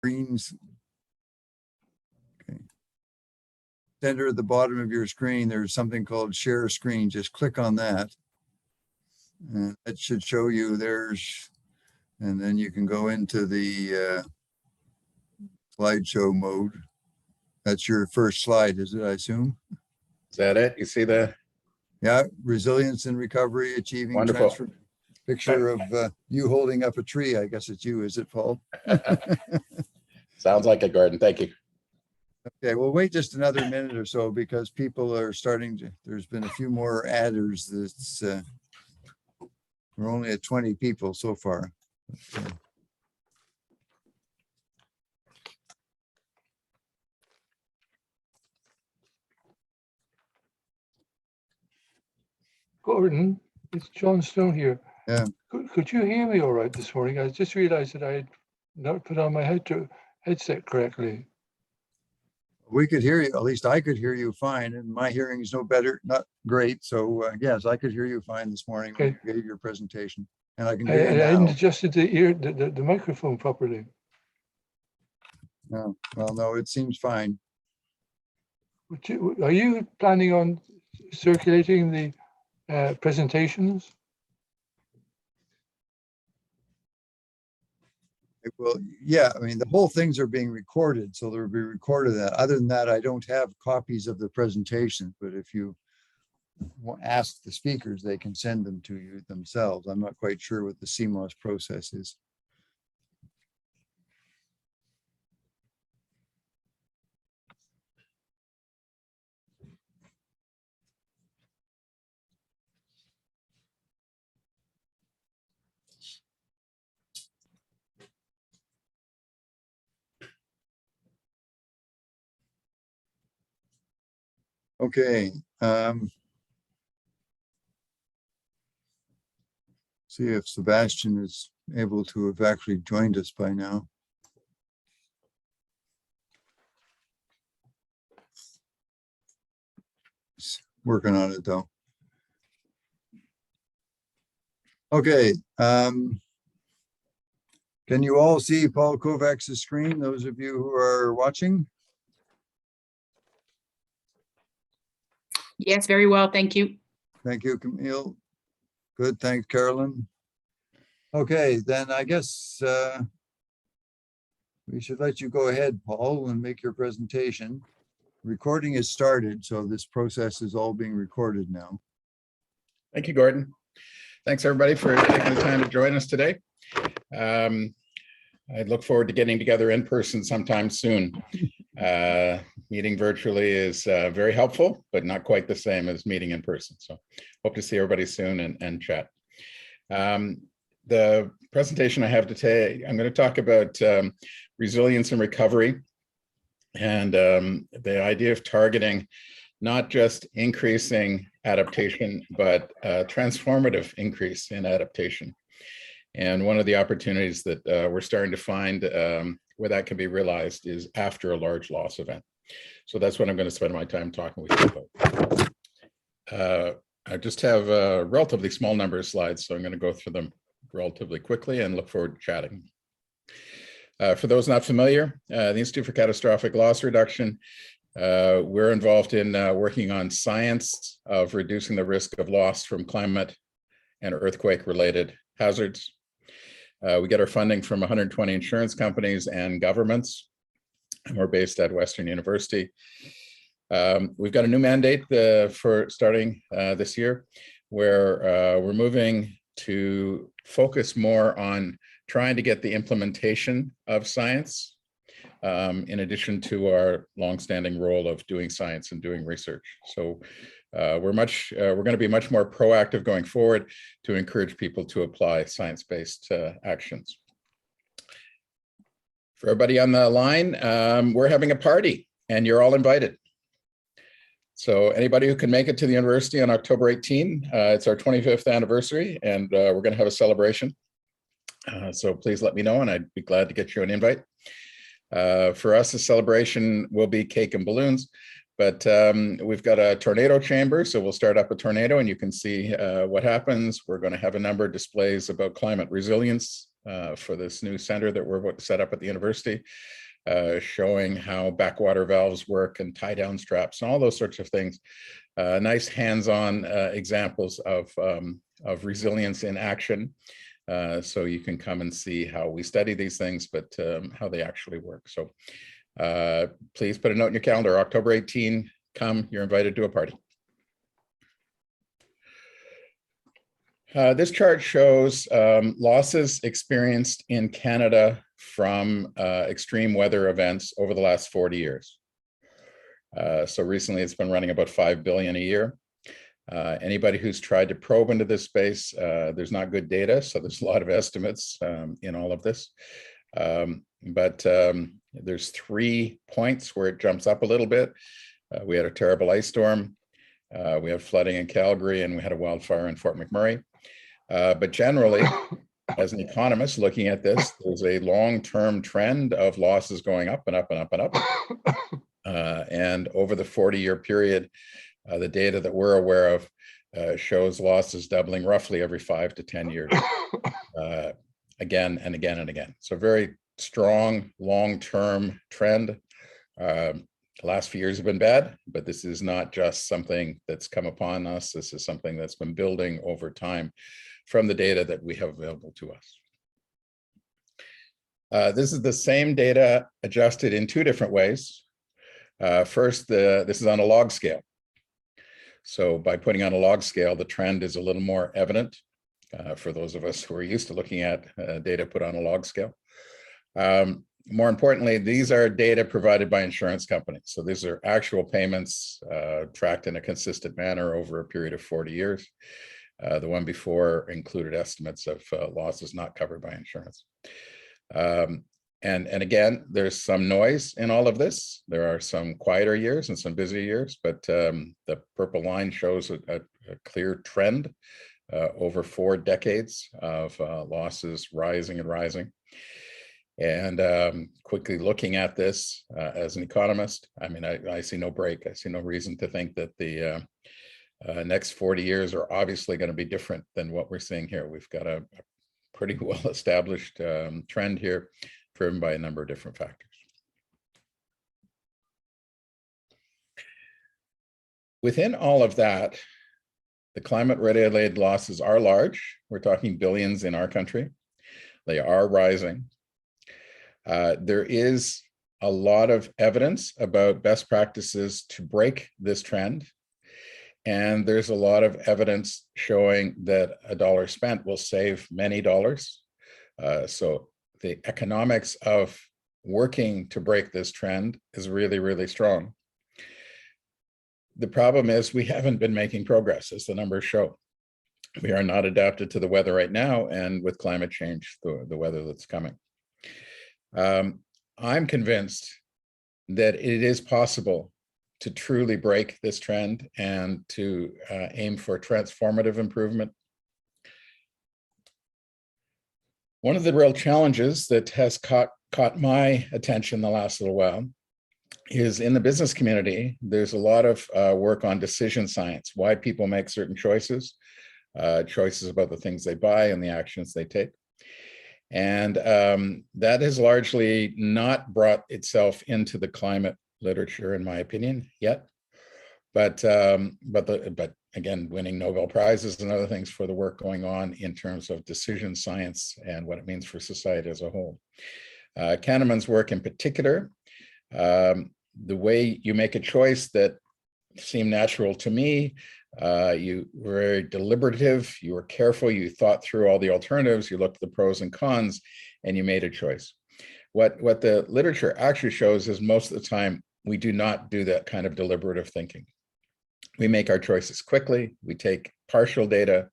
screens. Okay. Center at the bottom of your screen, there's something called share screen. Just click on that. And it should show you and then you can go into the slideshow mode. That's your first slide, is it, I assume? Is that it? You see the? Yeah, resilience and recovery, achieving Wonderful. transfer. Picture of you holding up a tree. I guess it's you, is it, Paul? Sounds like a garden. Thank you. Okay, we'll wait just another minute or so because people are starting to, there's been a few more adders. That's we're only at 20 people so far. Gordon, it's John Stone here. Yeah. Could you hear me all right this morning? I just realized that I had not put on my headset correctly. We could hear you, at least I could hear you fine, and my hearing is no better, not great. So yes, I could hear you fine this morning when you gave your presentation, and I can hear you I now. hadn't adjusted the microphone properly. No, well, no, it seems fine. Are you planning on circulating the presentations? Well, yeah, I mean, the whole things are being recorded, so they'll be recorded. Other than that, I don't have copies of the presentation, but if you ask the speakers, they can send them to you themselves. I'm not quite sure what the CMOS process is. Okay. See if Sebastian is able to have actually joined us by now. He's working on it though. Okay. Can you all see Paul Kovacs' screen, those of you who are watching? Yes, very well. Thank you. Thank you, Camille. Good, thanks, Carolyn. Okay, then I guess we should let you go ahead, Paul, and make your presentation. Recording is started, so this process is all being recorded now. Thank you, Gordon. Thanks, everybody, for taking the time to join us today. I look forward to getting together in person sometime soon. Meeting virtually is very helpful, but not quite the same as meeting in person. So hope to see everybody soon and chat. The presentation I have today, I'm going to talk about resilience and recovery and the idea of targeting not just increasing adaptation, but transformative increase in adaptation. And one of the opportunities that we're starting to find where that can be realized is after a large loss event. So that's what I'm going to spend my time talking with you about. I just have a relatively small number of slides, so I'm going to go through them relatively quickly and look forward to chatting. For those not familiar, the Institute for Catastrophic Loss Reduction, we're involved in working on science of reducing the risk of loss from climate and earthquake-related hazards. We get our funding from 120 insurance companies and governments, and we're based at Western University. We've got a new mandate for starting this year, where we're moving to focus more on trying to get the implementation of science, in addition to our longstanding role of doing science and doing research. So we're going to be much more proactive going forward to encourage people to apply science-based actions. For everybody on the line, we're having a party and you're all invited. So anybody who can make it to the university on October 18, it's our 25th anniversary, and we're going to have a celebration. So please let me know, and I'd be glad to get you an invite. For us, the celebration will be cake and balloons, but we've got a tornado chamber, so we'll start up a tornado, and you can see what happens. We're going to have a number of displays about climate resilience for this new center that we're about to set up at the university, showing how backwater valves work and tie down straps and all those sorts of things. Nice hands-on examples of resilience in action. So you can come and see how we study these things, but how they actually work. So please put a note in your calendar, October 18, come, you're invited to a party. This chart shows losses experienced in Canada from extreme weather events over the last 40 years. So recently it's been running about 5 billion a year. Anybody who's tried to probe into this space, there's not good data, so there's a lot of estimates in all of this. But there's 3 points where it jumps up a little bit. We had a terrible ice storm, we had flooding in Calgary, and we had a wildfire in Fort McMurray. But generally, as an economist looking at this, there's a long-term trend of losses going up and up and up and up. And over the 40-year period, the data that we're aware of shows losses doubling roughly every 5 to 10 years, again and again and again. So very strong long-term trend. The last few years have been bad, but this is not just something that's come upon us. This is something that's been building over time from the data that we have available to us. This is the same data adjusted in 2 different ways. First, this is on a log scale. So by putting on a log scale, the trend is a little more evident for those of us who are used to looking at data put on a log scale. More importantly, these are data provided by insurance companies. So these are actual payments tracked in a consistent manner over a period of 40 years. The one before included estimates of losses not covered by insurance. And again, there's some noise in all of this. There are some quieter years and some busier years, but the purple line shows a clear trend over 4 decades of losses rising and rising. And quickly looking at this as an economist, I mean, I see no break. I see no reason to think that the next 40 years are obviously going to be different than what we're seeing here. We've got a pretty well-established trend here, driven by a number of different factors. Within all of that, the climate-related losses are large. We're talking billions in our country. They are rising. There is a lot of evidence about best practices to break this trend. And there's a lot of evidence showing that a dollar spent will save many dollars. So the economics of working to break this trend is really, really strong. The problem is we haven't been making progress, as the numbers show. We are not adapted to the weather right now, and with climate change, the weather that's coming. I'm convinced that it is possible to truly break this trend and to aim for transformative improvement. One of the real challenges that has caught my attention the last little while is in the business community. There's a lot of work on decision science, why people make certain choices, choices about the things they buy and the actions they take. And that has largely not brought itself into the climate literature, in my opinion, yet. But again, winning Nobel Prizes and other things for the work going on in terms of decision science and what it means for society as a whole. Kahneman's work in particular, the way you make a choice that seemed natural to me, you were very deliberative, you were careful, you thought through all the alternatives, you looked at the pros and cons, and you made a choice. What the literature actually shows is most of the time, we do not do that kind of deliberative thinking. We make our choices quickly, we take partial data,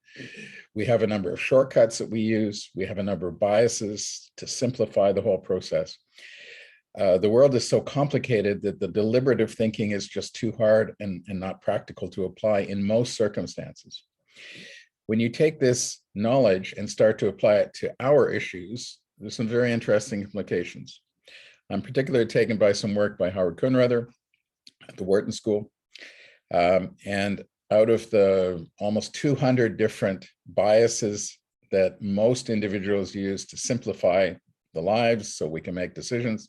we have a number of shortcuts that we use, we have a number of biases to simplify the whole process. The world is so complicated that the deliberative thinking is just too hard and not practical to apply in most circumstances. When you take this knowledge and start to apply it to our issues, there's some very interesting implications. I'm particularly taken by some work by Howard Kunrather at the Wharton School. And out of the almost 200 different biases that most individuals use to simplify the lives so we can make decisions.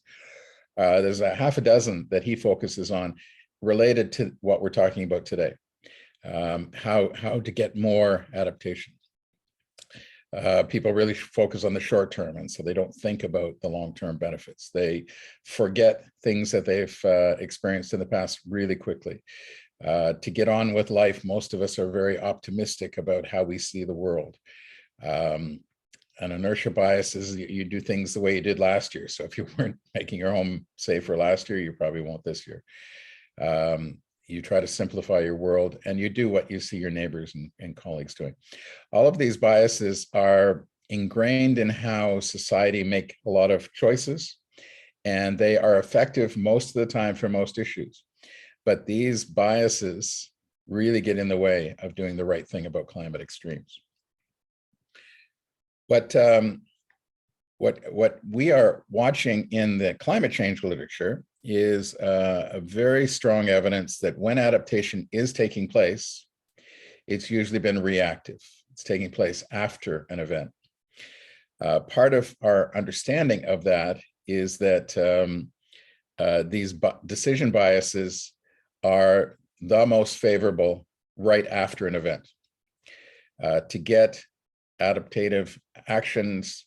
There's a half a dozen that he focuses on related to what we're talking about today. How to get more adaptation. People really focus on the short term, and so they don't think about the long-term benefits. They forget things that they've experienced in the past really quickly. To get on with life, most of us are very optimistic about how we see the world. An inertia bias is you do things the way you did last year. So if you weren't making your home safer last year, you probably won't this year. You try to simplify your world, and you do what you see your neighbors and colleagues doing. All of these biases are ingrained in how society make a lot of choices, and they are effective most of the time for most issues. But these biases really get in the way of doing the right thing about climate extremes. But what we are watching in the climate change literature is a very strong evidence that when adaptation is taking place, it's usually been reactive. It's taking place after an event. Part of our understanding of that is that these decision biases are the most favorable right after an event. To get adaptive actions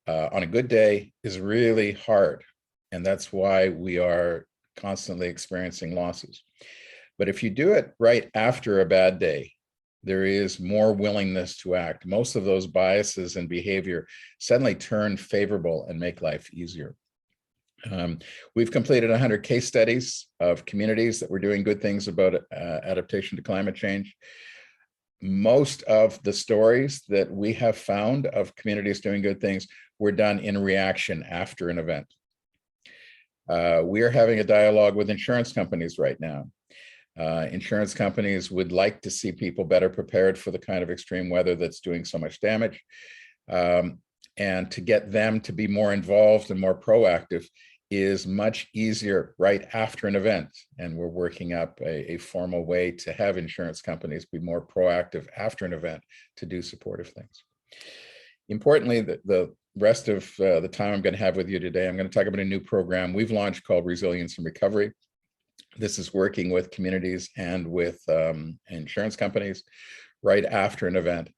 on a good day is really hard. And that's why we are constantly experiencing losses. But if you do it right after a bad day, there is more willingness to act. Most of those biases and behavior suddenly turn favorable and make life easier. We've completed 100 case studies of communities that were doing good things about adaptation to climate change. Most of the stories that we have found of communities doing good things were done in reaction after an event. We are having a dialogue with insurance companies right now. Insurance companies would like to see people better prepared for the kind of extreme weather that's doing so much damage. And to get them to be more involved and more proactive is much easier right after an event. And we're working up a formal way to have insurance companies be more proactive after an event to do supportive things. Importantly, the rest of the time I'm going to have with you today, I'm going to talk about a new program we've launched called Resilience and Recovery. This is working with communities and with insurance companies right after an event,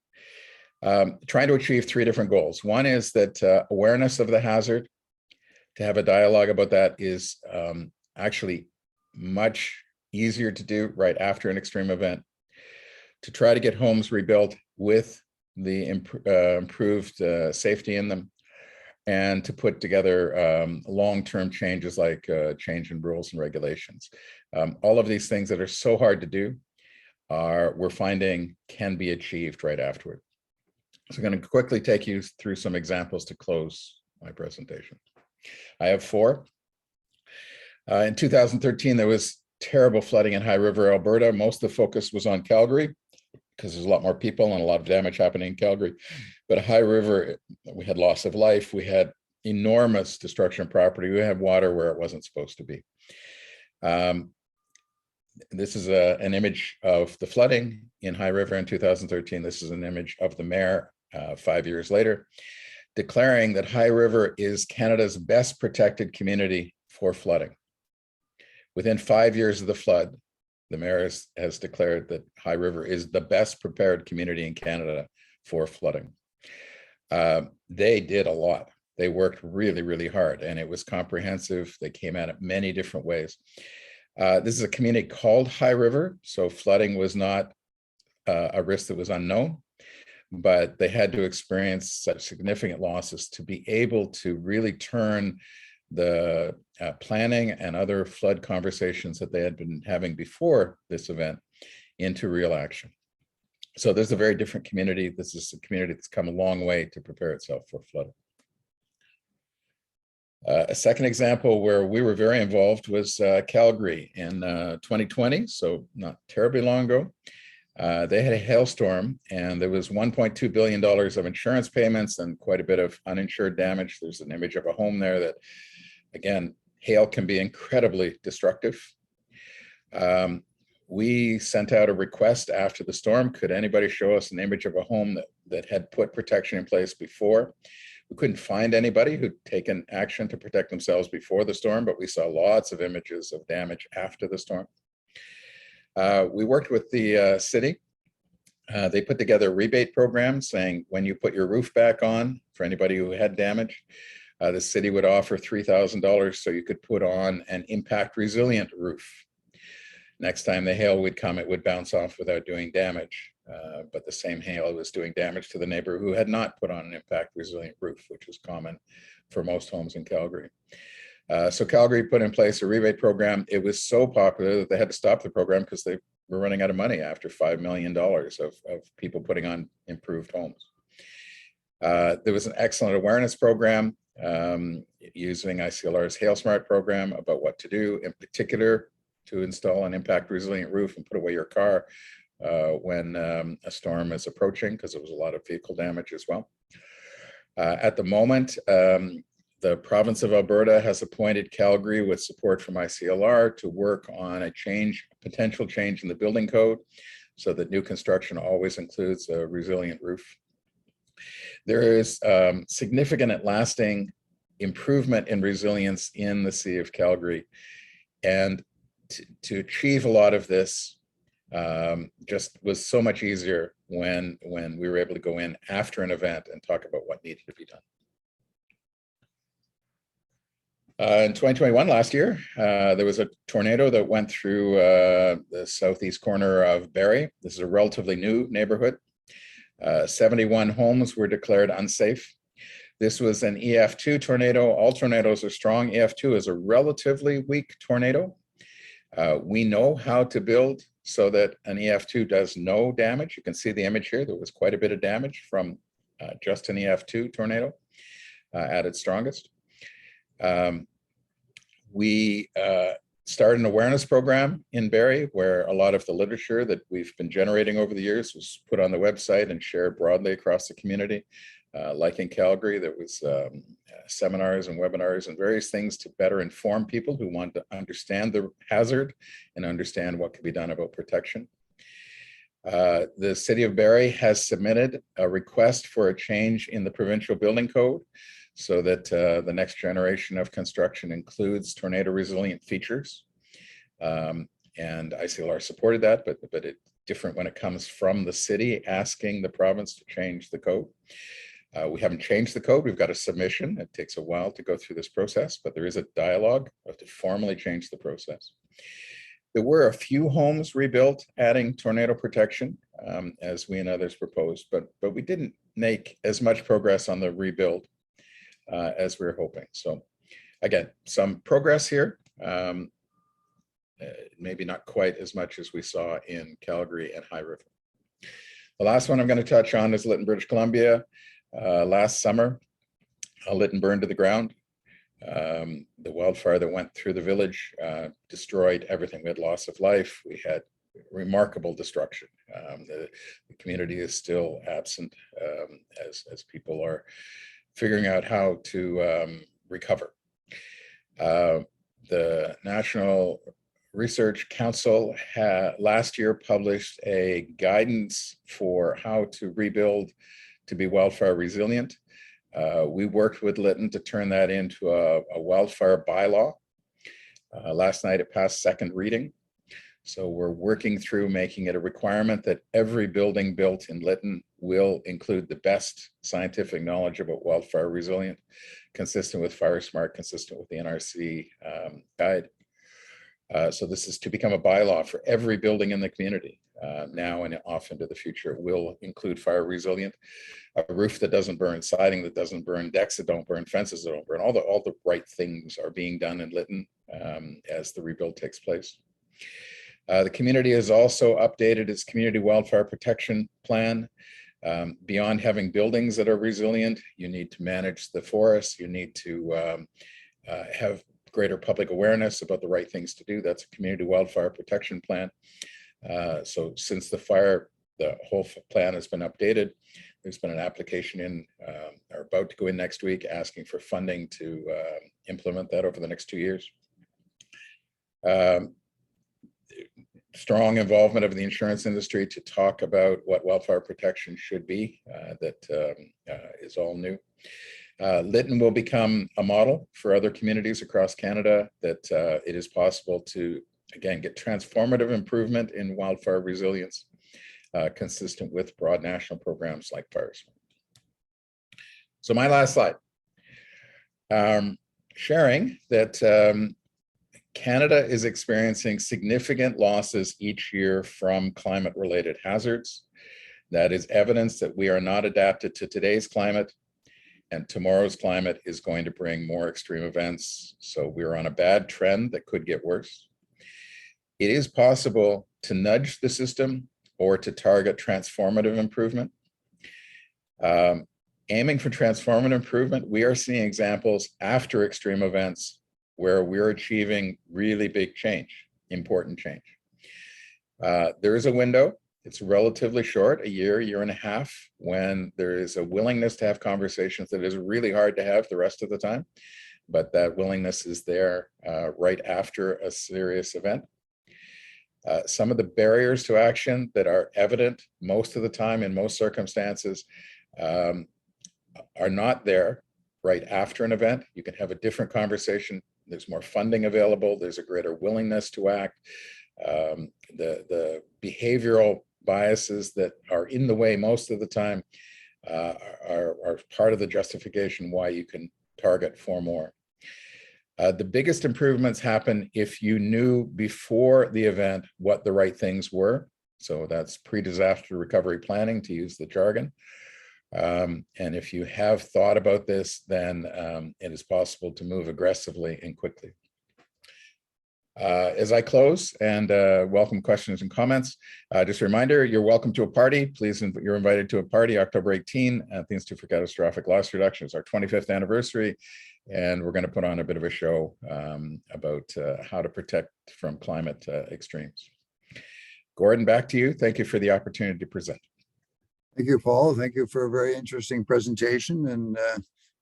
trying to achieve three different goals. One is that awareness of the hazard, to have a dialogue about that is actually much easier to do right after an extreme event. To try to get homes rebuilt with the improved safety in them, and to put together long-term changes like change in rules and regulations. All of these things that are so hard to do we're finding can be achieved right afterward. So I'm going to quickly take you through some examples to close my presentation. I have four. In 2013, there was terrible flooding in High River, Alberta. Most of the focus was on Calgary because there's a lot more people and a lot of damage happening in Calgary. But High River, we had loss of life. We had enormous destruction of property. We had water where it wasn't supposed to be. This is an image of the flooding in High River in 2013. This is an image of the mayor 5 years later, declaring that High River is Canada's best protected community for flooding. Within 5 years of the flood, the mayor has declared that High River is the best prepared community in Canada for flooding. They did a lot. They worked really, really hard, and it was comprehensive. They came at it many different ways. This is a community called High River, so flooding was not a risk that was unknown, but they had to experience such significant losses to be able to really turn the planning and other flood conversations that they had been having before this event into real action. So there's a very different community. This is a community that's come a long way to prepare itself for flooding. A second example where we were very involved was Calgary in 2020, so not terribly long ago. They had a hailstorm and there was $1.2 billion of insurance payments and quite a bit of uninsured damage. There's an image of a home there that, again, hail can be incredibly destructive. we sent out a request after the storm. Could anybody show us an image of a home that had put protection in place before? We couldn't find anybody who'd taken action to protect themselves before the storm, but we saw lots of images of damage after the storm. We worked with the city. They put together a rebate program saying when you put your roof back on, for anybody who had damage, the city would offer $3,000 so you could put on an impact resilient roof. Next time the hail would come, it would bounce off without doing damage. But the same hail was doing damage to the neighbor who had not put on an impact resilient roof, which was common for most homes in Calgary. So Calgary put in place a rebate program. It was so popular that they had to stop the program because they were running out of money after $5 million of people putting on improved homes. There was an excellent awareness program using ICLR's Hail Smart program about what to do, in particular to install an impact resilient roof and put away your car when a storm is approaching, because there was a lot of vehicle damage as well. At the moment, the province of Alberta has appointed Calgary with support from ICLR to work on a potential change in the building code so that new construction always includes a resilient roof. There is significant and lasting improvement in resilience in the City of Calgary. And to achieve a lot of this just was so much easier when we were able to go in after an event and talk about what needed to be done. In 2021, last year, there was a tornado that went through the southeast corner of Barrie. This is a relatively new neighborhood. 71 homes were declared unsafe. This was an EF2 tornado. All tornadoes are strong. EF2 is a relatively weak tornado. We know how to build so that an EF2 does no damage. You can see the image here. There was quite a bit of damage from just an EF2 tornado at its strongest. We started an awareness program in Barrie where a lot of the literature that we've been generating over the years was put on the website and shared broadly across the community. Like in Calgary, there was seminars and webinars and various things to better inform people who want to understand the hazard and understand what can be done about protection. The City of Barrie has submitted a request for a change in the provincial building code so that the next generation of construction includes tornado resilient features. And ICLR supported that, but it's different when it comes from the city asking the province to change the code. We haven't changed the code. We've got a submission. It takes a while to go through this process, but there is a dialogue to formally change the process. There were a few homes rebuilt adding tornado protection as we and others proposed, but we didn't make as much progress on the rebuild as we were hoping. So again, some progress here, maybe not quite as much as we saw in Calgary and High River. The last one I'm going to touch on is Lytton, British Columbia. Last summer, Lytton burned to the ground. The wildfire that went through the village destroyed everything. We had loss of life. We had remarkable destruction. The community is still absent as people are figuring out how to recover. The National Research Council last year published a guidance for how to rebuild to be wildfire resilient. We worked with Lytton to turn that into a wildfire bylaw. Last night it passed second reading. So we're working through making it a requirement that every building built in Lytton will include the best scientific knowledge about wildfire resilient, consistent with Fire Smart, consistent with the NRC guide. So this is to become a bylaw for every building in the community. Now and off into the future will include fire resilient, a roof that doesn't burn, siding that doesn't burn, decks that don't burn, fences that don't burn. All the right things are being done in Lytton as the rebuild takes place. The community has also updated its community wildfire protection plan. Beyond having buildings that are resilient, you need to manage the forest. You need to have greater public awareness about the right things to do. That's a community wildfire protection plan. So since the fire, the whole plan has been updated. There's been an application in, or about to go in next week, asking for funding to implement that over the next 2 years. strong involvement of the insurance industry to talk about what wildfire protection should be. That is all new. Lytton will become a model for other communities across Canada, that it is possible to, again, get transformative improvement in wildfire resilience consistent with broad national programs like FIRES. So my last slide, sharing that Canada is experiencing significant losses each year from climate-related hazards. That is evidence that we are not adapted to today's climate, and tomorrow's climate is going to bring more extreme events. So we're on a bad trend that could get worse. It is possible to nudge the system or to target transformative improvement. Aiming for transformative improvement, we are seeing examples after extreme events where we're achieving really big change, important change. There is a window. It's relatively short, a year, year and a half, when there is a willingness to have conversations that is really hard to have the rest of the time, but that willingness is there right after a serious event. Some of the barriers to action that are evident most of the time in most circumstances are not there right after an event. You can have a different conversation. There's more funding available. There's a greater willingness to act. The behavioral biases that are in the way most of the time are part of the justification why you can target for more. The biggest improvements happen if you knew before the event what the right things were. So that's pre-disaster recovery planning, to use the jargon. And if you have thought about this, then it is possible to move aggressively and quickly. As I close and welcome questions and comments, just a reminder, you're welcome to a party. Please, you're invited to a party October 18 at the Institute for Catastrophic Loss Reduction. It's our 25th anniversary, and we're going to put on a bit of a show about how to protect from climate extremes. Gordon, back to you. Thank you for the opportunity to present. Thank you, Paul. Thank you for a very interesting presentation. And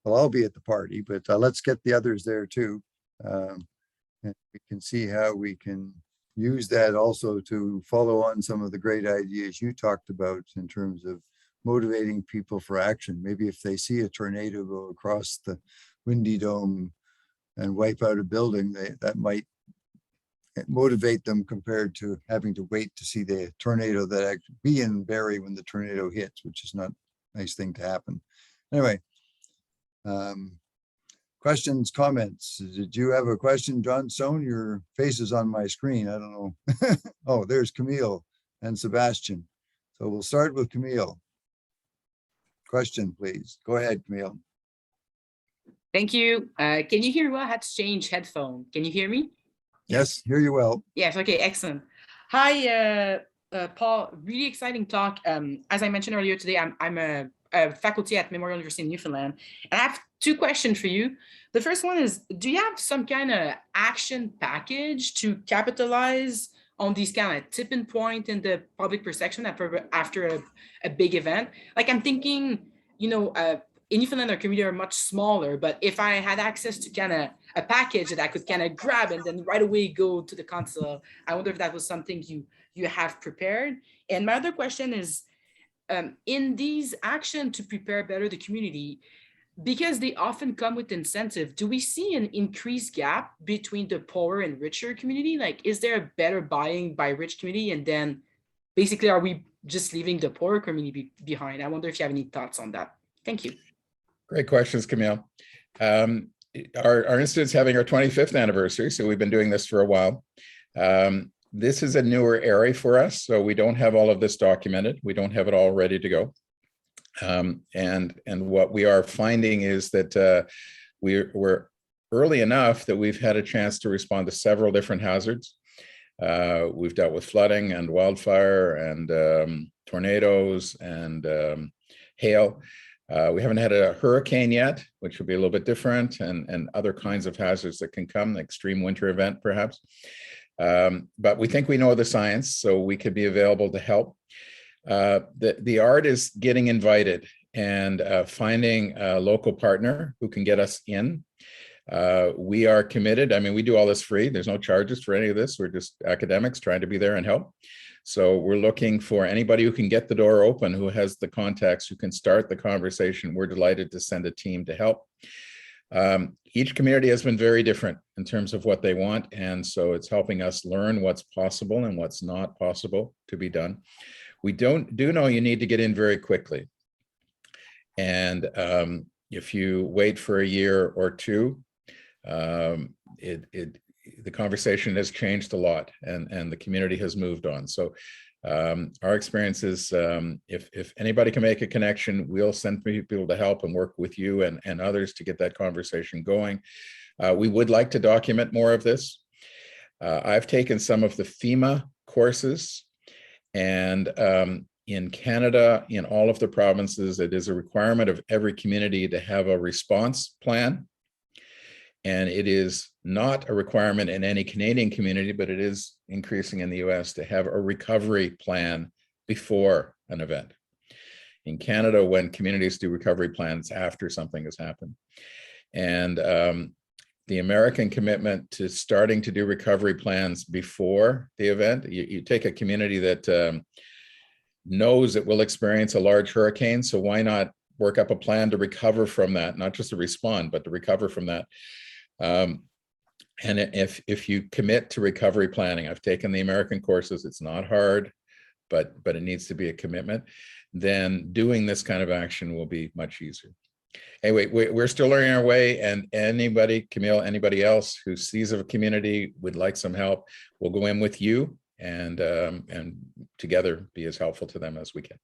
well, I'll be at the party, but let's get the others there too. And we can see how we can use that also to follow on some of the great ideas you talked about in terms of motivating people for action. Maybe if they see a tornado go across the Windy Dome and wipe out a building, that might motivate them compared to having to wait to see the tornado that actually be in Barrie when the tornado hits, which is not a nice thing to happen. Anyway, questions, comments. Did you have a question, John Stone? Your face is on my screen. I don't know. Oh, there's Camille and Sebastian. So we'll start with Camille. Question, please. Go ahead, Camille. Thank you. Can you hear me well? I had to change headphone. Can you hear me? Yes, hear you well. Yes. Okay. Excellent. Hi, Paul. Really exciting talk. As I mentioned earlier today, I'm a faculty at Memorial University in Newfoundland, and I have two questions for you. The first one is, do you have some kind of action package to capitalize on these kind of tipping point in the public perception after a big event? Like, I'm thinking, you know, in Newfoundland, our community are much smaller, but if I had access to kind of a package that I could kind of grab and then right away go to the console, I wonder if that was something you have prepared. And my other question is, in these actions to prepare better the community, because they often come with incentive, do we see an increased gap between the poorer and richer community? Like, is there a better buying by rich community? And then basically, are we just leaving the poorer community behind? I wonder if you have any thoughts on that. Thank you. Great questions, Camille. Our institute's having our 25th anniversary, so we've been doing this for a while. This is a newer area for us, so we don't have all of this documented. We don't have it all ready to go. And what we are finding is that we're early enough that we've had a chance to respond to several different hazards. We've dealt with flooding and wildfire and tornadoes and hail. We haven't had a hurricane yet, which would be a little bit different, and other kinds of hazards that can come, like extreme winter event, perhaps. But we think we know the science, so we could be available to help. The art is getting invited and finding a local partner who can get us in. We are committed. I mean, we do all this free. There's no charges for any of this. We're just academics trying to be there and help. So we're looking for anybody who can get the door open, who has the contacts, who can start the conversation. We're delighted to send a team to help. Each community has been very different in terms of what they want. And so it's helping us learn what's possible and what's not possible to be done. We do know you need to get in very quickly. And if you wait for a year or two, the conversation has changed a lot, and the community has moved on. So our experience is if anybody can make a connection, we'll send people to help and work with you and others to get that conversation going. We would like to document more of this. I've taken some of the FEMA courses, and in Canada, in all of the provinces, it is a requirement of every community to have a response plan. And it is not a requirement in any Canadian community, but it is increasing in the US to have a recovery plan before an event. In Canada, when communities do recovery plans after something has happened. And the American commitment to starting to do recovery plans before the event, you take a community that knows it will experience a large hurricane, so why not work up a plan to recover from that, not just to respond, but to recover from that. And if you commit to recovery planning, I've taken the American courses, it's not hard, but it needs to be a commitment, then doing this kind of action will be much easier. Anyway, we're still learning our way, and anybody, Camille, anybody else who sees a community would like some help, we'll go in with you and together be as helpful to them as we can.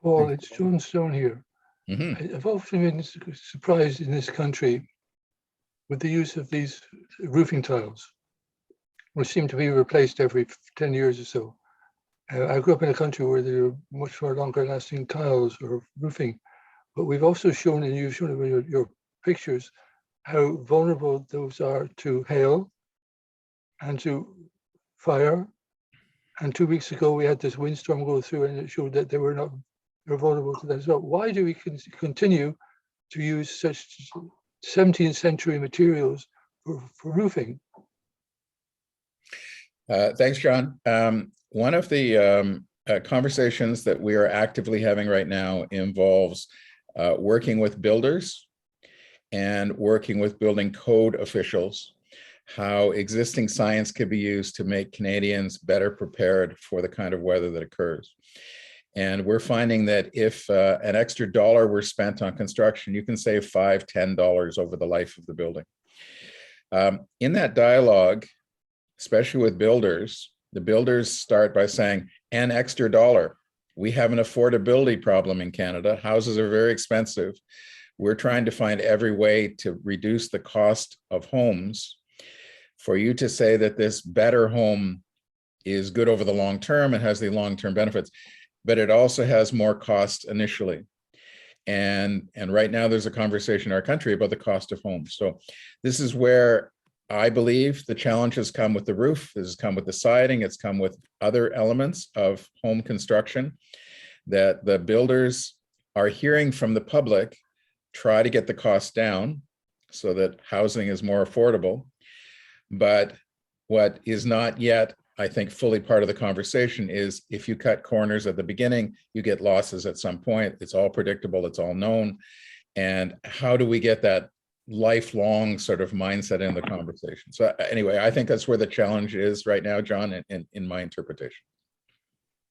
Paul, it's John Stone here. Mm-hmm. I've often been surprised in this country with the use of these roofing tiles, which seem to be replaced every 10 years or so. I grew up in a country where there are much more longer lasting tiles or roofing, but we've also shown, and you've shown in your pictures, how vulnerable those are to hail and to fire. And 2 weeks ago, we had this windstorm go through, and it showed that they were vulnerable to that as well. Why do we continue to use such 17th century materials for roofing? Thanks, John. One of the conversations that we are actively having right now involves working with builders and working with building code officials, how existing science can be used to make Canadians better prepared for the kind of weather that occurs. And we're finding that if an extra dollar were spent on construction, you can save $5, $10 over the life of the building. In that dialogue, especially with builders, the builders start by saying, an extra dollar. We have an affordability problem in Canada. Houses are very expensive. We're trying to find every way to reduce the cost of homes. For you to say that this better home is good over the long term and has the long-term benefits, but it also has more cost initially. And right now there's a conversation in our country about the cost of homes. So this is where I believe the challenge has come with the roof, this has come with the siding, it's come with other elements of home construction, that the builders are hearing from the public, try to get the cost down so that housing is more affordable. But what is not yet, I think, fully part of the conversation is if you cut corners at the beginning, you get losses at some point. It's all predictable, it's all known. And how do we get that lifelong sort of mindset in the conversation? So anyway, I think that's where the challenge is right now, John, in my interpretation.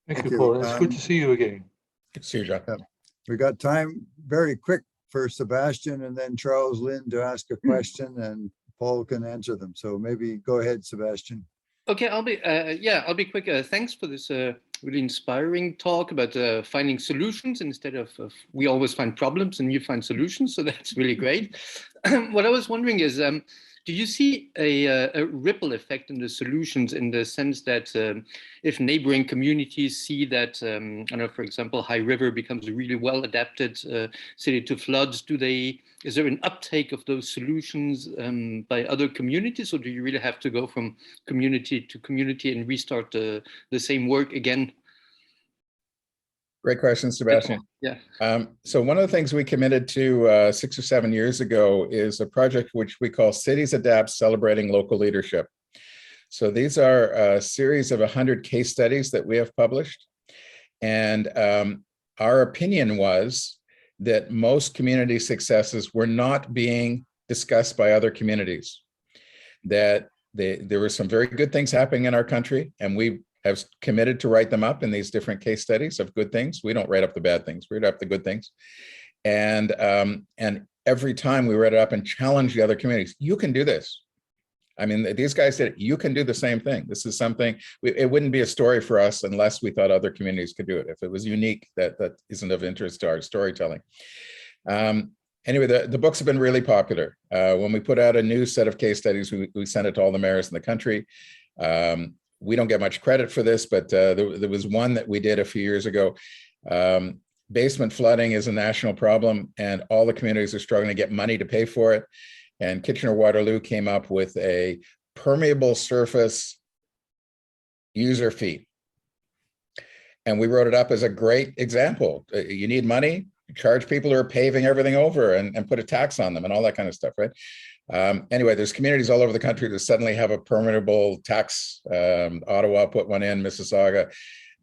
Thank you, Paul. It's good to see you again. Good to see you, John. We got time very quick for Sebastian and then Charles Lynn to ask a question, and Paul can answer them. So maybe go ahead, Sebastian. Okay, I'll be quick. Thanks for this really inspiring talk about finding solutions instead of we always find problems and you find solutions. So that's really great. What I was wondering is, do you see a ripple effect in the solutions, in the sense that if neighboring communities see that, I know, for example, High River becomes a really well adapted city to floods, is there an uptake of those solutions by other communities, or do you really have to go from community to community and restart the same work again? Great question, Sebastian. Yeah. So one of the things we committed to 6 or 7 years ago is a project which we call Cities Adapt, Celebrating Local Leadership. So these are a series of 100 case studies that we have published. And our opinion was that most community successes were not being discussed by other communities, that there were some very good things happening in our country, and we have committed to write them up in these different case studies of good things. We don't write up the bad things, we write up the good things. And every time we write it up and challenge the other communities, you can do this. I mean, these guys said, you can do the same thing. This is something, it wouldn't be a story for us unless we thought other communities could do it. If it was unique, that isn't of interest to our storytelling. Anyway, the books have been really popular. When we put out a new set of case studies, we sent it to all the mayors in the country. We don't get much credit for this, but there was one that we did a few years ago. Basement flooding is a national problem, and all the communities are struggling to get money to pay for it. And Kitchener-Waterloo came up with a permeable surface user fee. And we wrote it up as a great example. You need money, charge people who are paving everything over and put a tax on them and all that kind of stuff, right? Anyway, there's communities all over the country that suddenly have a permeable tax. Ottawa put one in, Mississauga.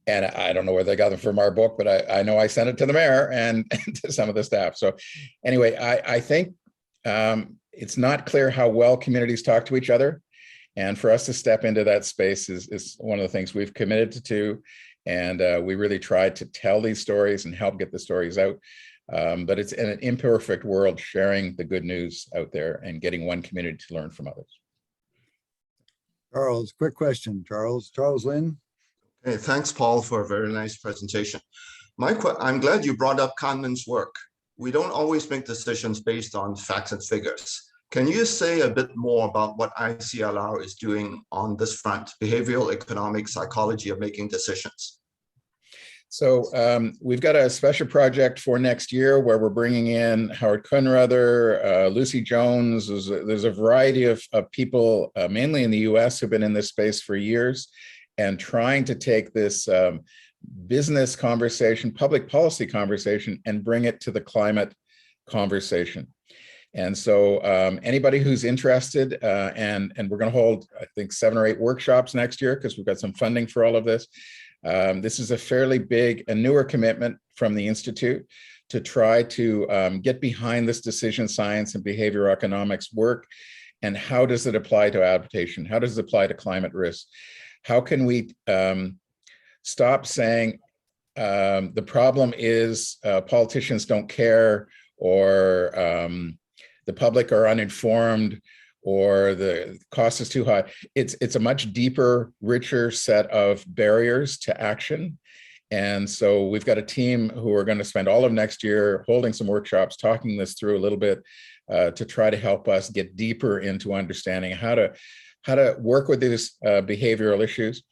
And I don't know where they got them from our book, but I know I sent it to the mayor and to some of the staff. So anyway, I think it's not clear how well communities talk to each other. And for us to step into that space is one of the things we've committed to. And we really tried to tell these stories and help get the stories out. But it's in an imperfect world, sharing the good news out there and getting one community to learn from others. Charles, quick question, Charles. Charles Lynn? Hey, thanks, Paul, for a very nice presentation. I'm glad you brought up Kahneman's work. We don't always make decisions based on facts and figures. Can you say a bit more about what ICLR is doing on this front, behavioral economic psychology of making decisions? So we've got a special project for next year where we're bringing in Howard Kunrather, Lucy Jones. There's a variety of people, mainly in the US, who've been in this space for years and trying to take this business conversation, public policy conversation, and bring it to the climate conversation. And so anybody who's interested, and we're going to hold, I think, 7 or 8 workshops next year because we've got some funding for all of this. This is a fairly big and newer commitment from the Institute to try to get behind this decision science and behavioral economics work. And how does it apply to adaptation? How does it apply to climate risk? How can we stop saying the problem is politicians don't care, or the public are uninformed, or the cost is too high? It's a much deeper, richer set of barriers to action. And so we've got a team who are going to spend all of next year holding some workshops, talking this through a little bit to try to help us get deeper into understanding how to work with these behavioral issues.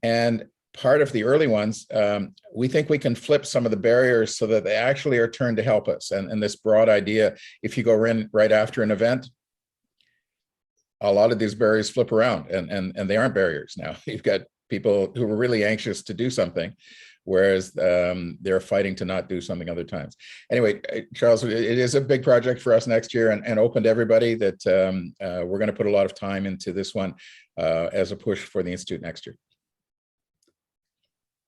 And part of the early ones, we think we can flip some of the barriers so that they actually are turned to help us. And this broad idea, if you go in right after an event, a lot of these barriers flip around and they aren't barriers now. You've got people who are really anxious to do something, whereas they're fighting to not do something other times. Anyway, Charles, it is a big project for us next year, and open to everybody that we're going to put a lot of time into this one as a push for the Institute next year.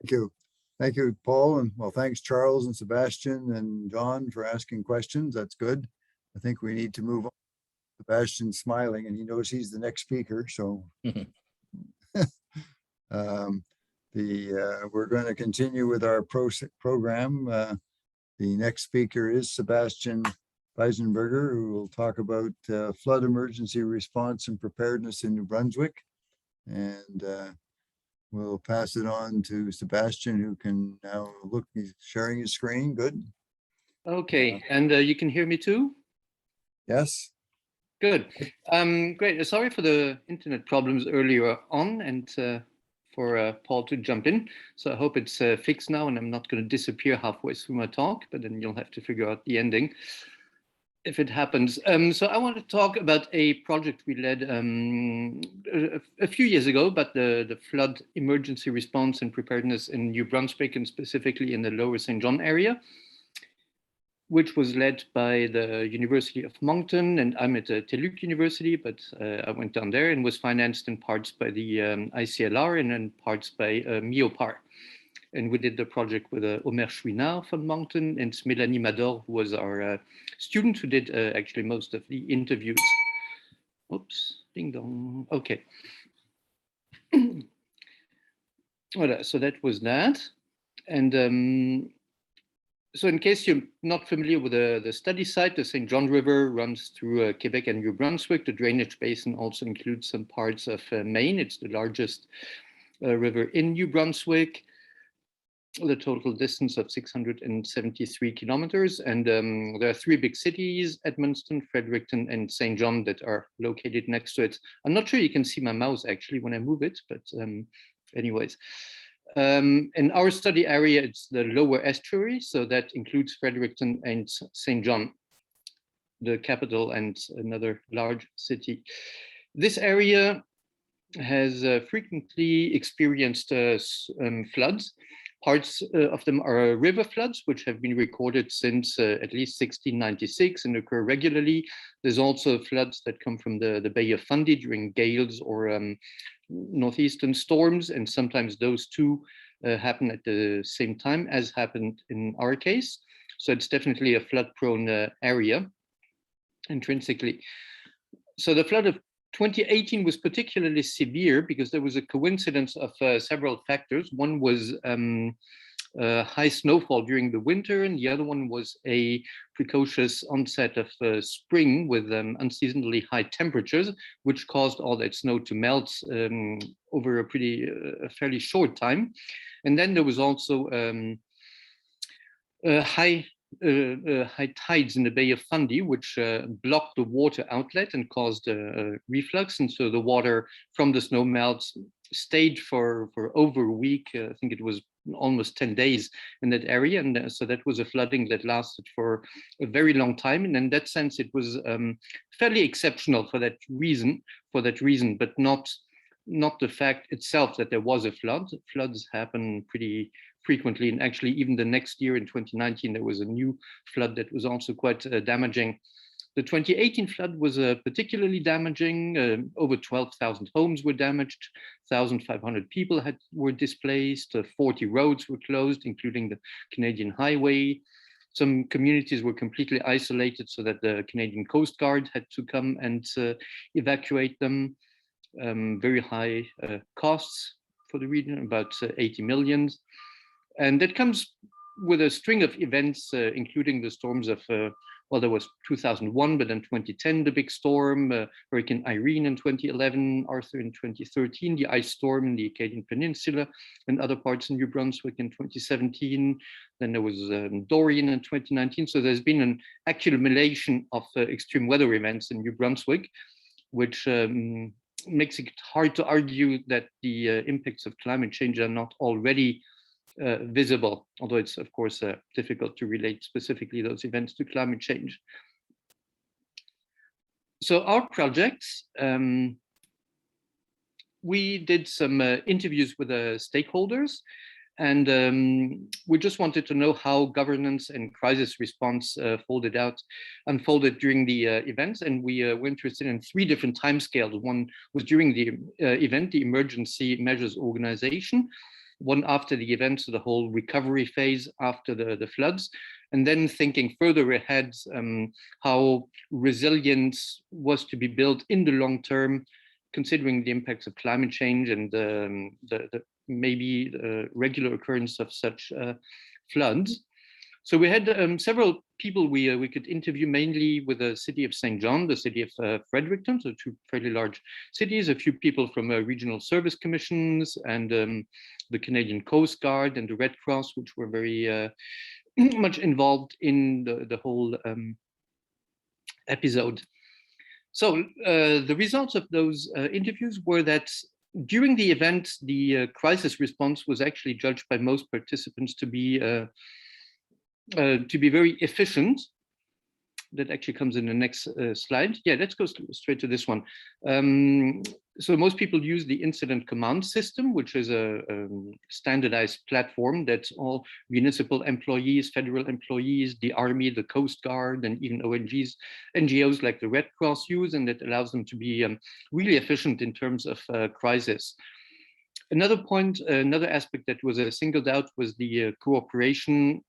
Thank you. Thank you, Paul. And well, thanks, Charles and Sebastian and John, for asking questions. That's good. I think we need to move on. Sebastian's smiling and he knows he's the next speaker. So we're going to continue with our program. The next speaker is Sebastian Weisenberger, who will talk about flood emergency response and preparedness in New Brunswick. And we'll pass it on to Sebastian, who can now look, he's sharing his screen. Good. Okay, and you can hear me too? Yes. Good. Great. Sorry for the internet problems earlier on, and for Paul to jump in. So I hope it's fixed now and I'm not going to disappear halfway through my talk, but then you'll have to figure out the ending. if it happens. So I want to talk about a project we led a few years ago, about the flood emergency response and preparedness in New Brunswick, and specifically in the Lower St. John area, which was led by the University of Moncton, and I'm at TÉLUQ University, but I went down there, and was financed in parts by the ICLR and in parts by MIOPAR. And we did the project with Omer Chouinard from Moncton and Mélanie Mador, who was our student who did actually most of the interviews. Oops, ding dong. Okay. Voilà, so that was that. And so in case you're not familiar with the study site, the St. John River runs through Quebec and New Brunswick. The drainage basin also includes some parts of Maine. It's the largest river in New Brunswick, the total distance of 673 kilometers. And there are three big cities, Edmundston, Fredericton, and St. John, that are located next to it. I'm not sure you can see my mouse actually when I move it, but anyways. In our study area, it's the lower estuary, so that includes Fredericton and St. John, the capital and another large city. This area has frequently experienced floods. Parts of them are river floods, which have been recorded since at least 1696 and occur regularly. There's also floods that come from the Bay of Fundy during gales or northeastern storms, and sometimes those two happen at the same time, as happened in our case. So it's definitely a flood-prone area intrinsically. So the flood of 2018 was particularly severe because there was a coincidence of several factors. One was high snowfall during the winter, and the other one was a precocious onset of spring with unseasonably high temperatures, which caused all that snow to melt over a fairly short time. And then there was also high tides in the Bay of Fundy, which blocked the water outlet and caused reflux. And so the water from the snow melts stayed for over a week. I think it was almost 10 days in that area. And so that was a flooding that lasted for a very long time. And in that sense, it was fairly exceptional for that reason, but not the fact itself that there was a flood. Floods happen pretty frequently, and actually even the next year in 2019 there was a new flood that was also quite damaging. The 2018 flood was particularly damaging. Over 12,000 homes were damaged, 1,500 people were displaced, 40 roads were closed, including the Canadian highway. Some communities were completely isolated so that the Canadian Coast Guard had to come and evacuate them. Very high costs for the region, about 80 million. And that comes with a string of events, including the storms of, well, there was 2001, but in 2010, the big storm, Hurricane Irene in 2011, Arthur in 2013, the ice storm in the Acadian Peninsula and other parts in New Brunswick in 2017. Then there was Dorian in 2019. So there's been an accumulation of extreme weather events in New Brunswick, which makes it hard to argue that the impacts of climate change are not already visible, although it's of course difficult to relate specifically those events to climate change. So our projects, we did some interviews with stakeholders, and we just wanted to know how governance and crisis response unfolded during the events. And we were interested in three different timescales. One was during the event, the emergency measures organization, one after the event, so the whole recovery phase after the floods, and then thinking further ahead, how resilience was to be built in the long term, considering the impacts of climate change and the maybe regular occurrence of such floods. So we had several people we could interview, mainly with the city of St. John, the city of Fredericton, so two fairly large cities, a few people from regional service commissions, and the Canadian Coast Guard and the Red Cross, which were very much involved in the whole episode. So the results of those interviews were that during the event, the crisis response was actually judged by most participants to be very efficient, that actually comes in the next slide. Yeah, let's go straight to this one. So most people use the incident command system, which is a standardized platform that all municipal employees, federal employees, the Army, the Coast Guard, and even NGOs like the Red Cross use, and that allows them to be really efficient in terms of crisis. Another point, another aspect that was singled out was the cooperation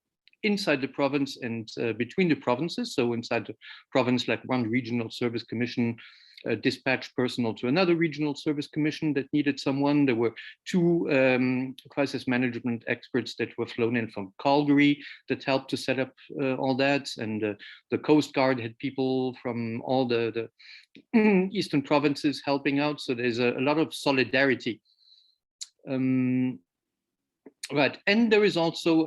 inside the province and between the provinces. So inside the province, like one regional service commission dispatched personnel to another regional service commission that needed someone. There were two crisis management experts that were flown in from Calgary that helped to set up all that. And the Coast Guard had people from all the eastern provinces helping out. So there's a lot of solidarity. Right, and there is also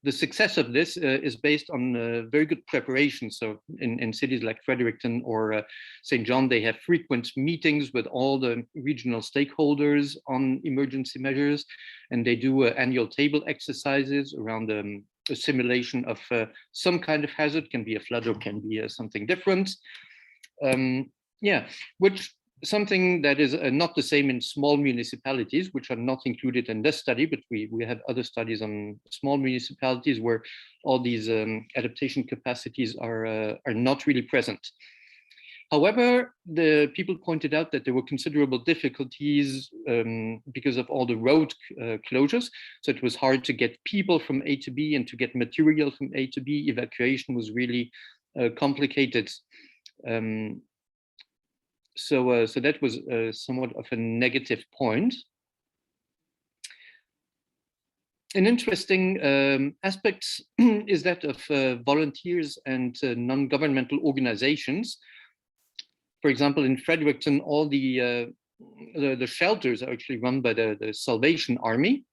the success of this is based on very good preparation. So in cities like Fredericton or St. John, they have frequent meetings with all the regional stakeholders on emergency measures, and they do annual table exercises around a simulation of some kind of hazard, can be a flood or can be something different. Yeah, which something that is not the same in small municipalities, which are not included in this study, but we have other studies on small municipalities where all these adaptation capacities are not really present. However, the people pointed out that there were considerable difficulties because of all the road closures. So it was hard to get people from A to B and to get material from A to B. Evacuation was really complicated. So that was somewhat of a negative point. An interesting aspect is that of volunteers and non-governmental organizations. For example, in Fredericton, all the shelters are actually run by the Salvation Army,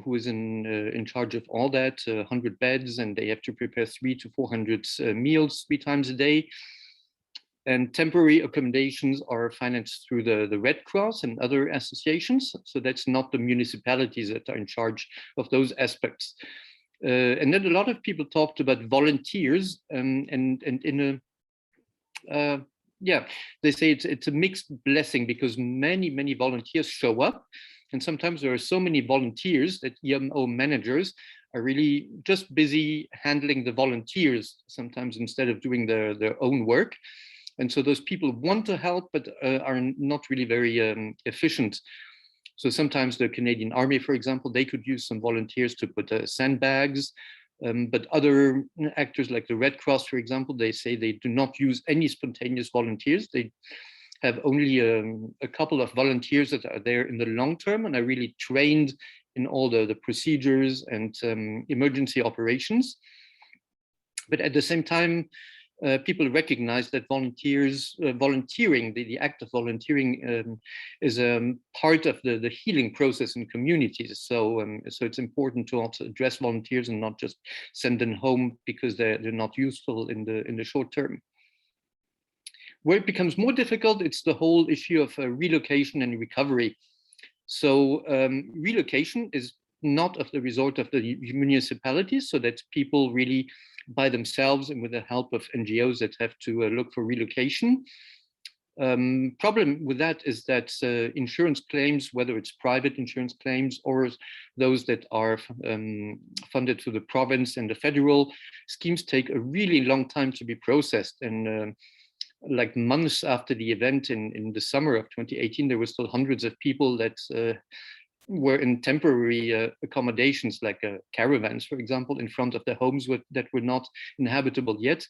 who is in charge of all that, 100 beds, and they have to prepare 300 to 400 meals 3 times a day. And temporary accommodations are financed through the Red Cross and other associations. So that's not the municipalities that are in charge of those aspects. And then a lot of people talked about volunteers and in a, yeah, they say it's a mixed blessing because many volunteers show up. And sometimes there are so many volunteers that EMO managers are really just busy handling the volunteers, sometimes instead of doing their own work. And so those people want to help, but are not really very efficient. So sometimes the Canadian Army, for example, they could use some volunteers to put sandbags. But other actors like the Red Cross, for example, they say they do not use any spontaneous volunteers. They have only a couple of volunteers that are there in the long term and are really trained in all the procedures and emergency operations. But at the same time, people recognize that volunteering, the act of volunteering is part of the healing process in communities. So it's important to also address volunteers and not just send them home because they're not useful in the short term. Where it becomes more difficult, it's the whole issue of relocation and recovery. So relocation is not of the resort of the municipalities, so that people really by themselves and with the help of NGOs that have to look for relocation. Problem with that is that insurance claims, whether it's private insurance claims or those that are funded through the province and the federal schemes, take a really long time to be processed. And like months after the event in the summer of 2018, there were still hundreds of people that were in temporary accommodations, like caravans, for example, in front of their homes that were not inhabitable yet.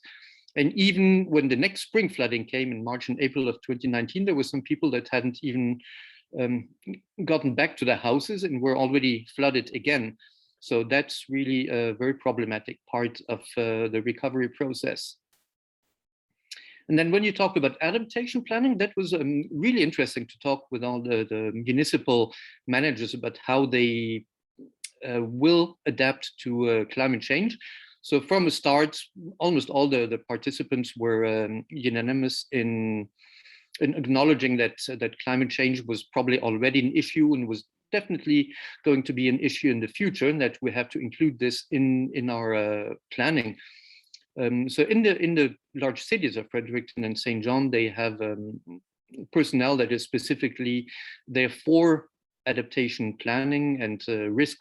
And even when the next spring flooding came in March and April of 2019, there were some people that hadn't even gotten back to their houses and were already flooded again. So that's really a very problematic part of the recovery process. And then when you talk about adaptation planning, that was really interesting to talk with all the municipal managers about how they will adapt to climate change. So from the start, almost all the participants were unanimous in acknowledging that climate change was probably already an issue and was definitely going to be an issue in the future, and that we have to include this in our planning. So in the large cities of Fredericton and St. John, they have personnel that is specifically there for adaptation planning and risk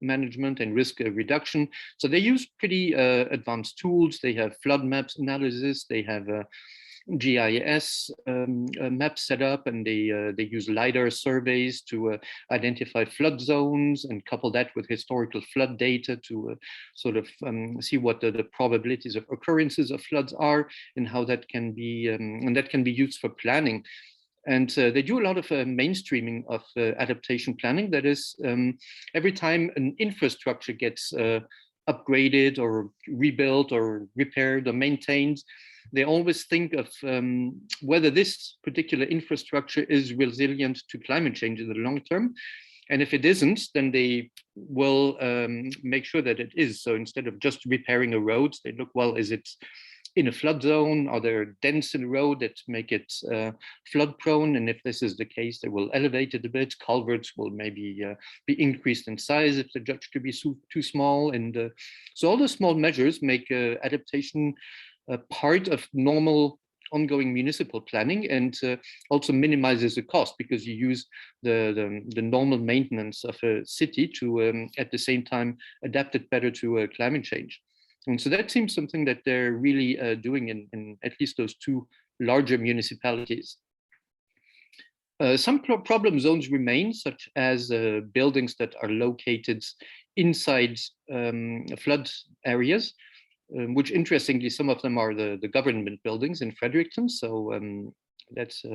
management and risk reduction. So they use pretty advanced tools. They have flood maps analysis. They have GIS maps set up, and they use LiDAR surveys to identify flood zones and couple that with historical flood data to sort of see what the probabilities of occurrences of floods are and how that can be and that can be used for planning. And they do a lot of mainstreaming of adaptation planning. That is, every time an infrastructure gets upgraded or rebuilt or repaired or maintained, they always think of whether this particular infrastructure is resilient to climate change in the long term. And if it isn't, then they will make sure that it is. So instead of just repairing a road, they look, well, is it in a flood zone? Are there dents in the road that make it flood prone? And if this is the case, they will elevate it a bit. Culverts will maybe be increased in size if they're judged to be too small. And so all the small measures make adaptation part of normal ongoing municipal planning, and also minimizes the cost because you use the normal maintenance of a city to at the same time adapt it better to climate change. And so that seems something that they're really doing in at least those two larger municipalities. Some problem zones remain, such as buildings that are located inside flood areas, which interestingly, some of them are the government buildings in Fredericton. So that's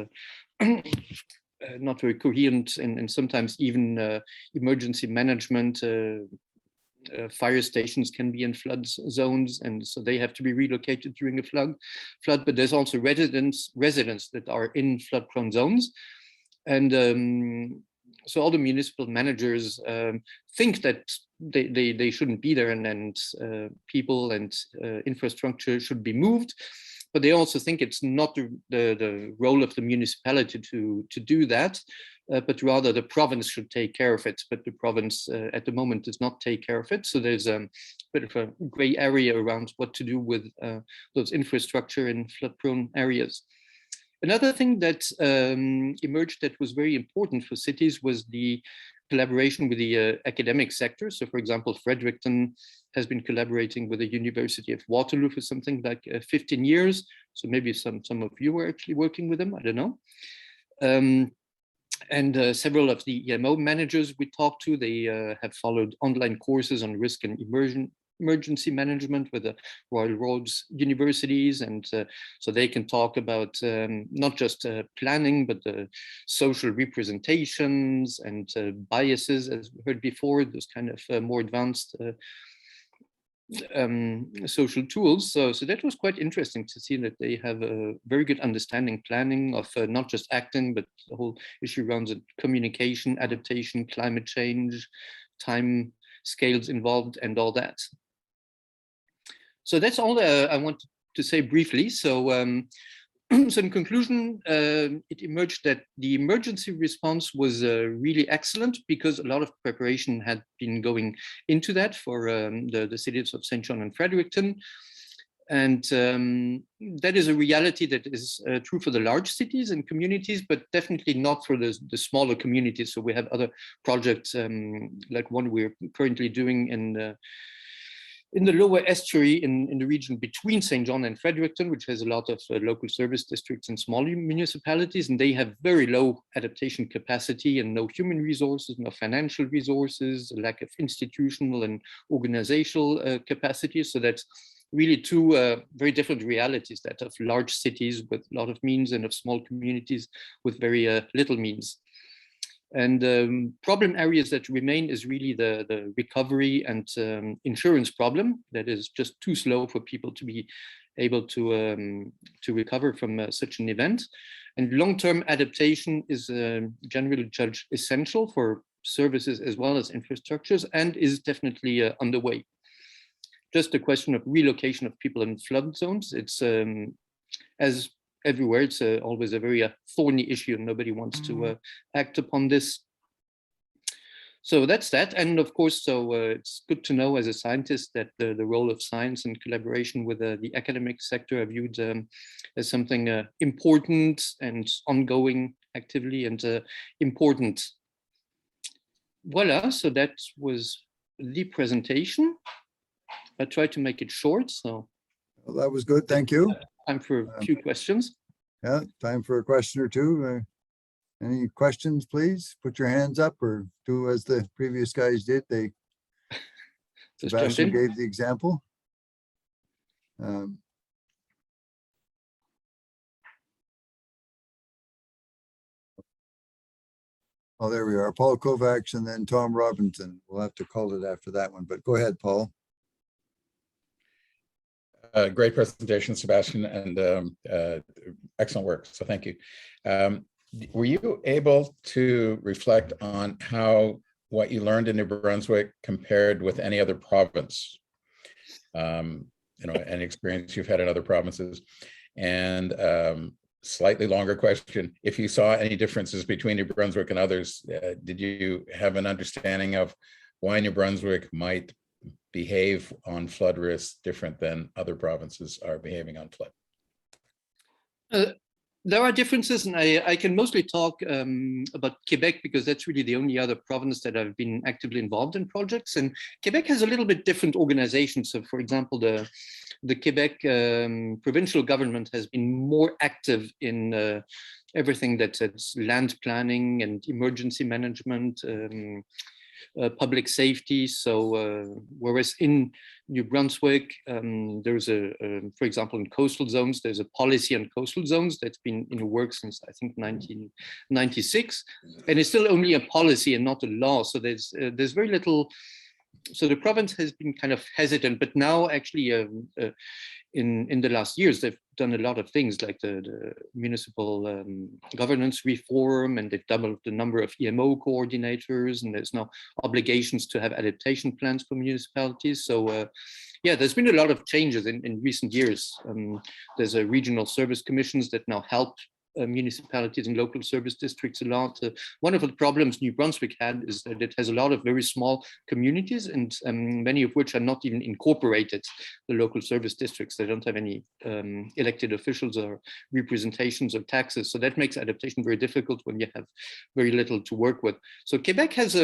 not very coherent, and sometimes even emergency management, fire stations can be in flood zones, and so they have to be relocated during a flood. But there's also residents that are in flood-prone zones. And so all the municipal managers think that they shouldn't be there, and people and infrastructure should be moved. But they also think it's not the role of the municipality to do that, but rather the province should take care of it. But the province at the moment does not take care of it. So there's a bit of a gray area around what to do with those infrastructure in flood-prone areas. Another thing that emerged that was very important for cities was the collaboration with the academic sector. So for example, Fredericton has been collaborating with the University of Waterloo for something like 15 years. So maybe some of you were actually working with them, I don't know. And several of the EMO managers we talked to, they have followed online courses on risk and emergency management with the Royal Roads universities, and so they can talk about not just planning, but the social representations and biases, as we heard before, those kind of more advanced social tools. So that was quite interesting to see that they have a very good understanding planning of not just acting, but the whole issue around the communication, adaptation, climate change, time scales involved, and all that. So that's all I wanted to say briefly. So, so in conclusion, it emerged that the emergency response was really excellent because a lot of preparation had been going into that for the cities of St. John and Fredericton. And that is a reality that is true for the large cities and communities, but definitely not for the smaller communities. So we have other projects like one we're currently doing in the lower estuary in the region between St. John and Fredericton, which has a lot of local service districts and smaller municipalities, and they have very low adaptation capacity and no human resources, no financial resources, a lack of institutional and organizational capacity. So that's really two very different realities, that of large cities with a lot of means and of small communities with very little means. And problem areas that remain is really the recovery and insurance problem that is just too slow for people to be able to recover from such an event. And long-term adaptation is generally judged essential for services as well as infrastructures, and is definitely underway. Just a question of relocation of people in flood zones. It's as everywhere, it's always a very thorny issue, and nobody wants to act upon this. So that's that. And of course, so it's good to know as a scientist that the role of science and collaboration with the academic sector are viewed as something important and ongoing actively and important. Voila, so that was the presentation. I tried to make it short, so. Well, that was good. Thank you. Time for a few questions. Yeah, time for a question or two. Any questions, please? Put your hands up or do as the previous guys did. Just jump Sebastian in. gave the example. Oh, there we are. Paul Kovacs and then Tom Robinson. We'll have to call it after that one, but go ahead, Paul. Great presentation, Sebastian, and excellent work. So thank you. Were you able to reflect on how what you learned in New Brunswick compared with any other province? Any experience you've had in other provinces? And slightly longer question, if you saw any differences between New Brunswick and others, did you have an understanding of why New Brunswick might behave on flood risks different than other provinces are behaving on flood? There are differences, and I can mostly talk about Quebec because that's really the only other province that I've been actively involved in projects. And Quebec has a little bit different organizations. So, for example, the Quebec provincial government has been more active in everything that's land planning and emergency management, public safety. So whereas in New Brunswick, there's for example, in coastal zones, there's a policy on coastal zones that's been in work since I think 1996, and it's still only a policy and not a law. So there's very little. So the province has been kind of hesitant, but now actually in the last years, they've done a lot of things like the municipal governance reform, and they've doubled the number of EMO coordinators, and there's now obligations to have adaptation plans for municipalities. So yeah, there's been a lot of changes in recent years. There's a regional service commissions that now help municipalities and local service districts a lot. One of the problems New Brunswick had is that it has a lot of very small communities, and many of which are not even incorporated, the local service districts. They don't have any elected officials or representations or taxes. So that makes adaptation very difficult when you have very little to work with. So Quebec has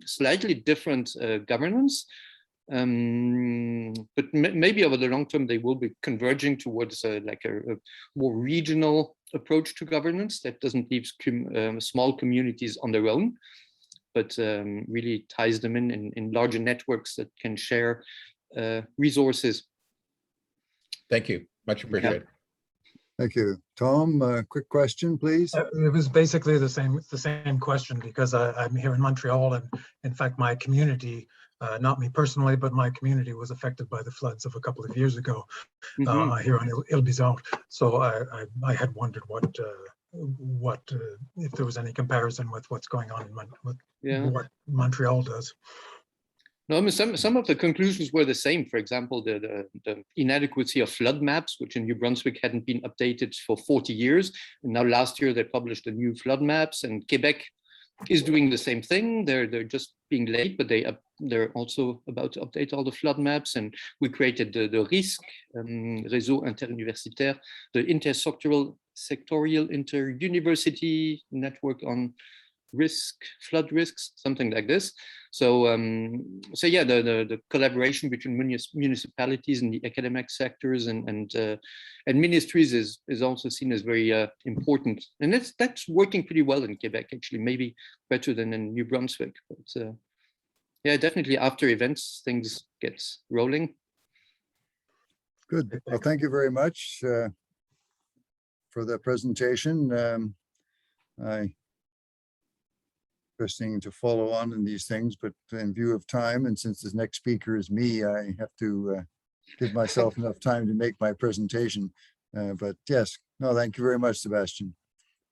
slightly different governance. But maybe over the long term, they will be converging towards like a more regional approach to governance that doesn't leave small communities on their own, but really ties them in larger networks that can share resources. Thank you. Much appreciated. Thank you. Tom, quick question, please. It was basically the same question, because I'm here in Montreal, and in fact, my community, not me personally, but my community was affected by the floods of a couple of years ago here on Île-Bizarre. So I had wondered what if there was any comparison with what's going on in what Montreal does. No, I mean, some of the conclusions were the same. For example, the inadequacy of flood maps, which in New Brunswick hadn't been updated for 40 years. And now last year they published the new flood maps, and Quebec is doing the same thing. They're just being late, but they're also about to update all the flood maps. And we created the RISC, Réseau Interuniversitaire, the intersectoral inter-university network on flood risks, something like this. So so yeah, the collaboration between municipalities and the academic sectors and ministries is also seen as very important, and that's working pretty well in Quebec, actually, maybe better than in New Brunswick. But yeah, definitely after events, things get rolling. Good. Well, thank you very much for the presentation. Interesting to follow on in these things, but in view of time, and since the next speaker is me, I have to give myself enough time to make my presentation. But yes, no, thank you very much, Sebastian.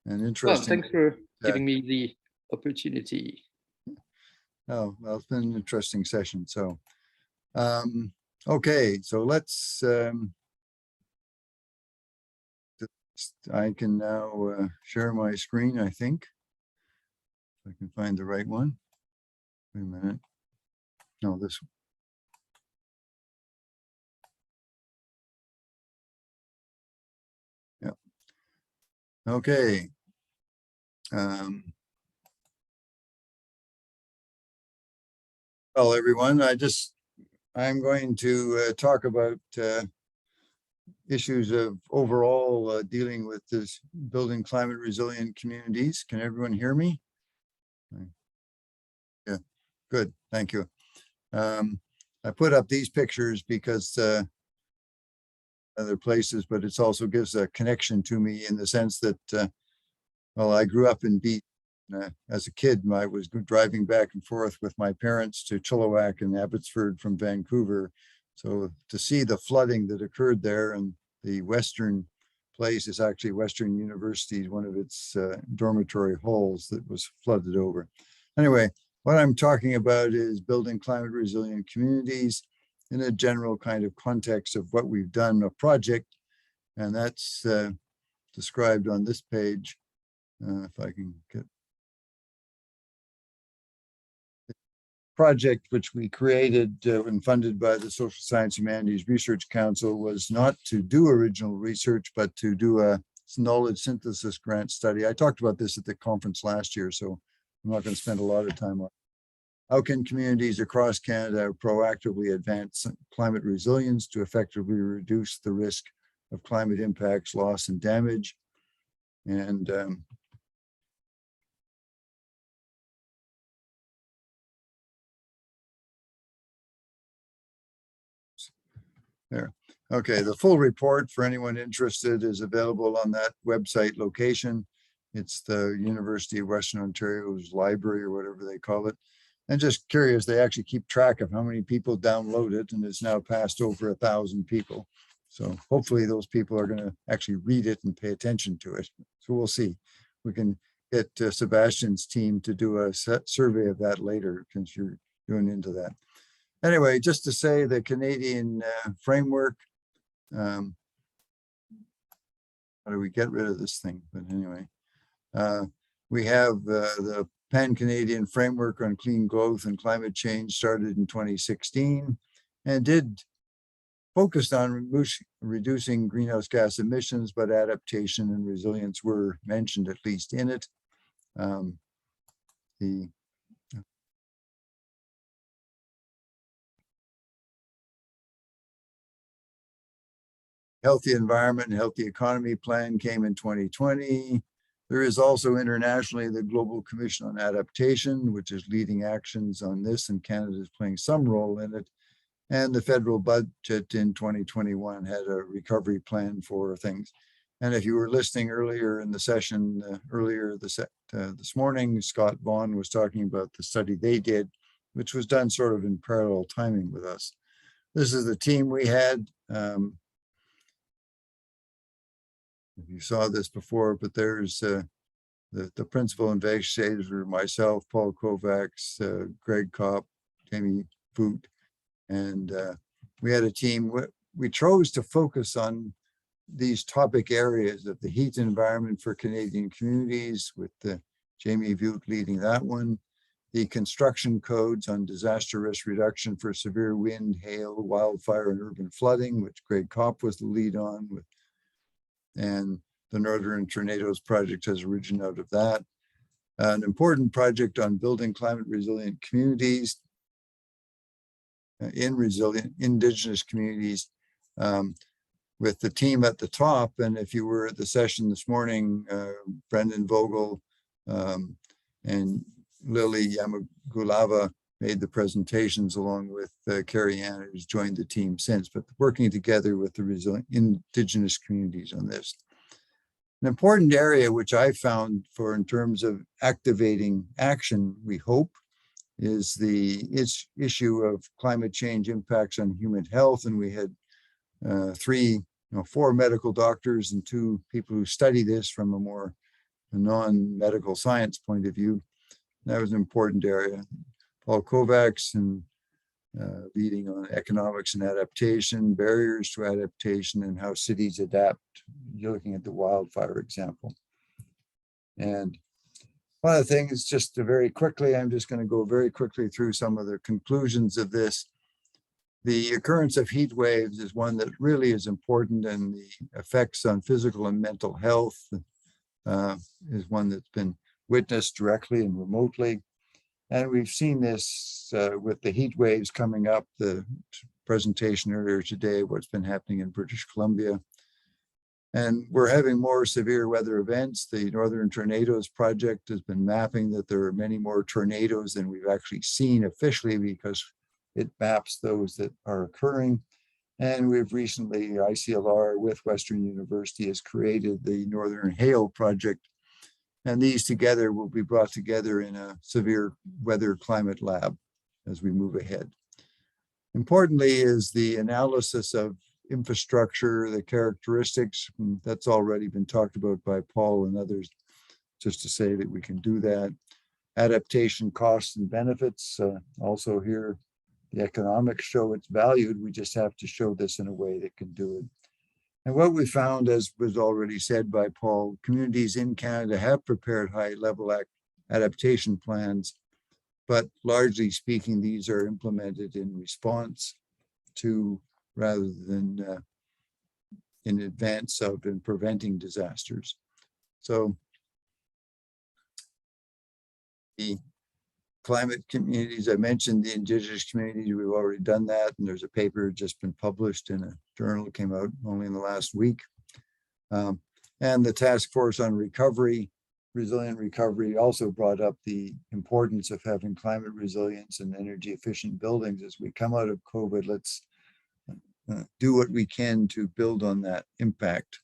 And interesting. Well, thanks for giving me the opportunity. Oh, well, it's been an interesting session. So, okay, so let's, I can now share my screen, I think. If I can find the right one. Wait a minute. No, this one. Yeah. Okay. Well, everyone, I'm going to talk about issues of overall dealing with this building climate resilient communities. Can everyone hear me? Yeah, good, thank you. I put up these pictures because other places, but it also gives a connection to me in the sense that, well, I grew up in Beat. As a kid, I was driving back and forth with my parents to Chilliwack and Abbotsford from Vancouver. So to see the flooding that occurred there, and the western place is actually Western University's, one of its dormitory halls that was flooded over. Anyway, what I'm talking about is building climate resilient communities in a general kind of context of what we've done, a project, and that's described on this page. If I can get project, which we created and funded by the Social Science Humanities Research Council, was not to do original research, but to do a knowledge synthesis grant study. I talked about this at the conference last year, so I'm not going to spend a lot of time on it. How can communities across Canada proactively advance climate resilience to effectively reduce the risk of climate impacts, loss, and damage? And there. Okay, the full report for anyone interested is available on that website location. It's the University of Western Ontario's library or whatever they call it. And just curious, they actually keep track of how many people download it, and it's now passed over 1,000 people. So hopefully those people are going to actually read it and pay attention to it. So we'll see. We can get Sebastian's team to do a survey of that later, since you're doing into that. Anyway, just to say the Canadian framework, how do we get rid of this thing? But anyway, we have the Pan-Canadian Framework on Clean Growth and Climate Change started in 2016 and did focus on reducing greenhouse gas emissions, but adaptation and resilience were mentioned at least in it. The Healthy Environment and Healthy Economy Plan came in 2020. There is also internationally the Global Commission on Adaptation, which is leading actions on this, and Canada is playing some role in it. And the federal budget in 2021 had a recovery plan for things. And if you were listening earlier in the session, this morning, Scott Vaughan was talking about the study they did, which was done sort of in parallel timing with us. This is the team we had. You saw this before, but there's the principal investigators were myself, Paul Kovacs, Greg Kopp, Jamie Voot, and we had a team. We chose to focus on these topic areas of the heat environment for Canadian communities, with Jamie Voot leading that one, the construction codes on disaster risk reduction for severe wind, hail, wildfire, and urban flooding, which Greg Kopp was the lead on, and the Northern Tornadoes project has originated out of that. An important project on building climate resilient communities in resilient Indigenous communities, with the team at the top. And if you were at the session this morning, Brendan Vogel and Lily Yamagulava made the presentations, along with Carrie Ann, who's joined the team since, but working together with the resilient Indigenous communities on this. An important area which I found for in terms of activating action, we hope, is the issue of climate change impacts on human health. And we had four medical doctors and 2 people who study this from a more non-medical science point of view. That was an important area. Paul Kovacs and leading on economics and adaptation, barriers to adaptation, and how cities adapt. You're looking at the wildfire example. And One of the things, just to very quickly, I'm just going to go very quickly through some of the conclusions of this. The occurrence of heat waves is one that really is important, and the effects on physical and mental health is one that's been witnessed directly and remotely. And we've seen this with the heat waves coming up, the presentation earlier today, what's been happening in British Columbia. And we're having more severe weather events. The Northern Tornadoes Project has been mapping that there are many more tornadoes than we've actually seen officially, because it maps those that are occurring. And we've recently, ICLR with Western University has created the Northern Hail Project. And these together will be brought together in a severe weather climate lab as we move ahead. Importantly is the analysis of infrastructure, the characteristics, that's already been talked about by Paul and others, just to say that we can do that. Adaptation costs and benefits, also here, the economics show it's valued. We just have to show this in a way that can do it. And what we found, as was already said by Paul, communities in Canada have prepared high-level adaptation plans, but largely speaking, these are implemented in response to rather than in advance of and preventing disasters. So the climate communities, I mentioned the Indigenous communities, we've already done that, and there's a paper just been published in a journal that came out only in the last week. And the Task Force on Recovery, Resilient Recovery, also brought up the importance of having climate resilience and energy efficient buildings. As we come out of COVID, let's do what we can to build on that impact.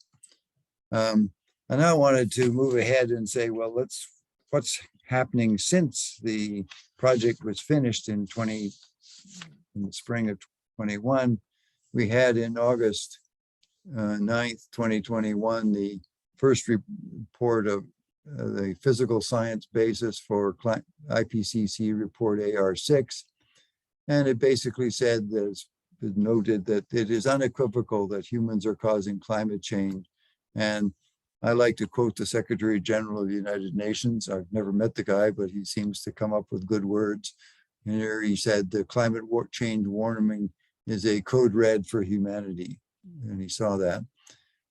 And I wanted to move ahead and say, well, what's happening since the project was finished in the spring of 21. We had in August 9th, 2021, the first report of the physical science basis for IPCC report AR6. And it basically said, as noted, that it is unequivocal that humans are causing climate change. And I like to quote the Secretary General of the United Nations. I've never met the guy, but he seems to come up with good words. And here he said, the climate change warming is a code red for humanity. And he saw that.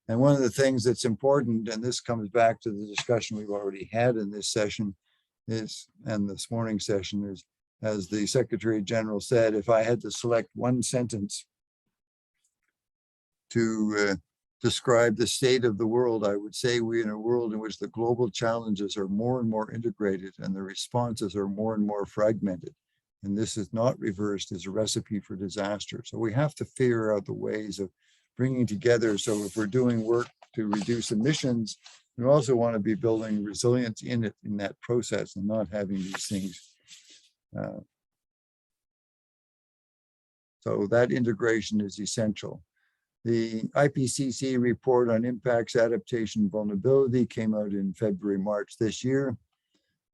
And one of the things that's important, and this comes back to the discussion we've already had in this session, and this morning's session is, as the Secretary General said, if I had to select one sentence to describe the state of the world, I would say we're in a world in which the global challenges are more and more integrated and the responses are more and more fragmented. And this is not reversed as a recipe for disaster. So we have to figure out the ways of bringing together. So if we're doing work to reduce emissions, we also want to be building resilience in that process and not having these things. So that integration is essential. The IPCC report on impacts, adaptation, vulnerability came out in February, March this year.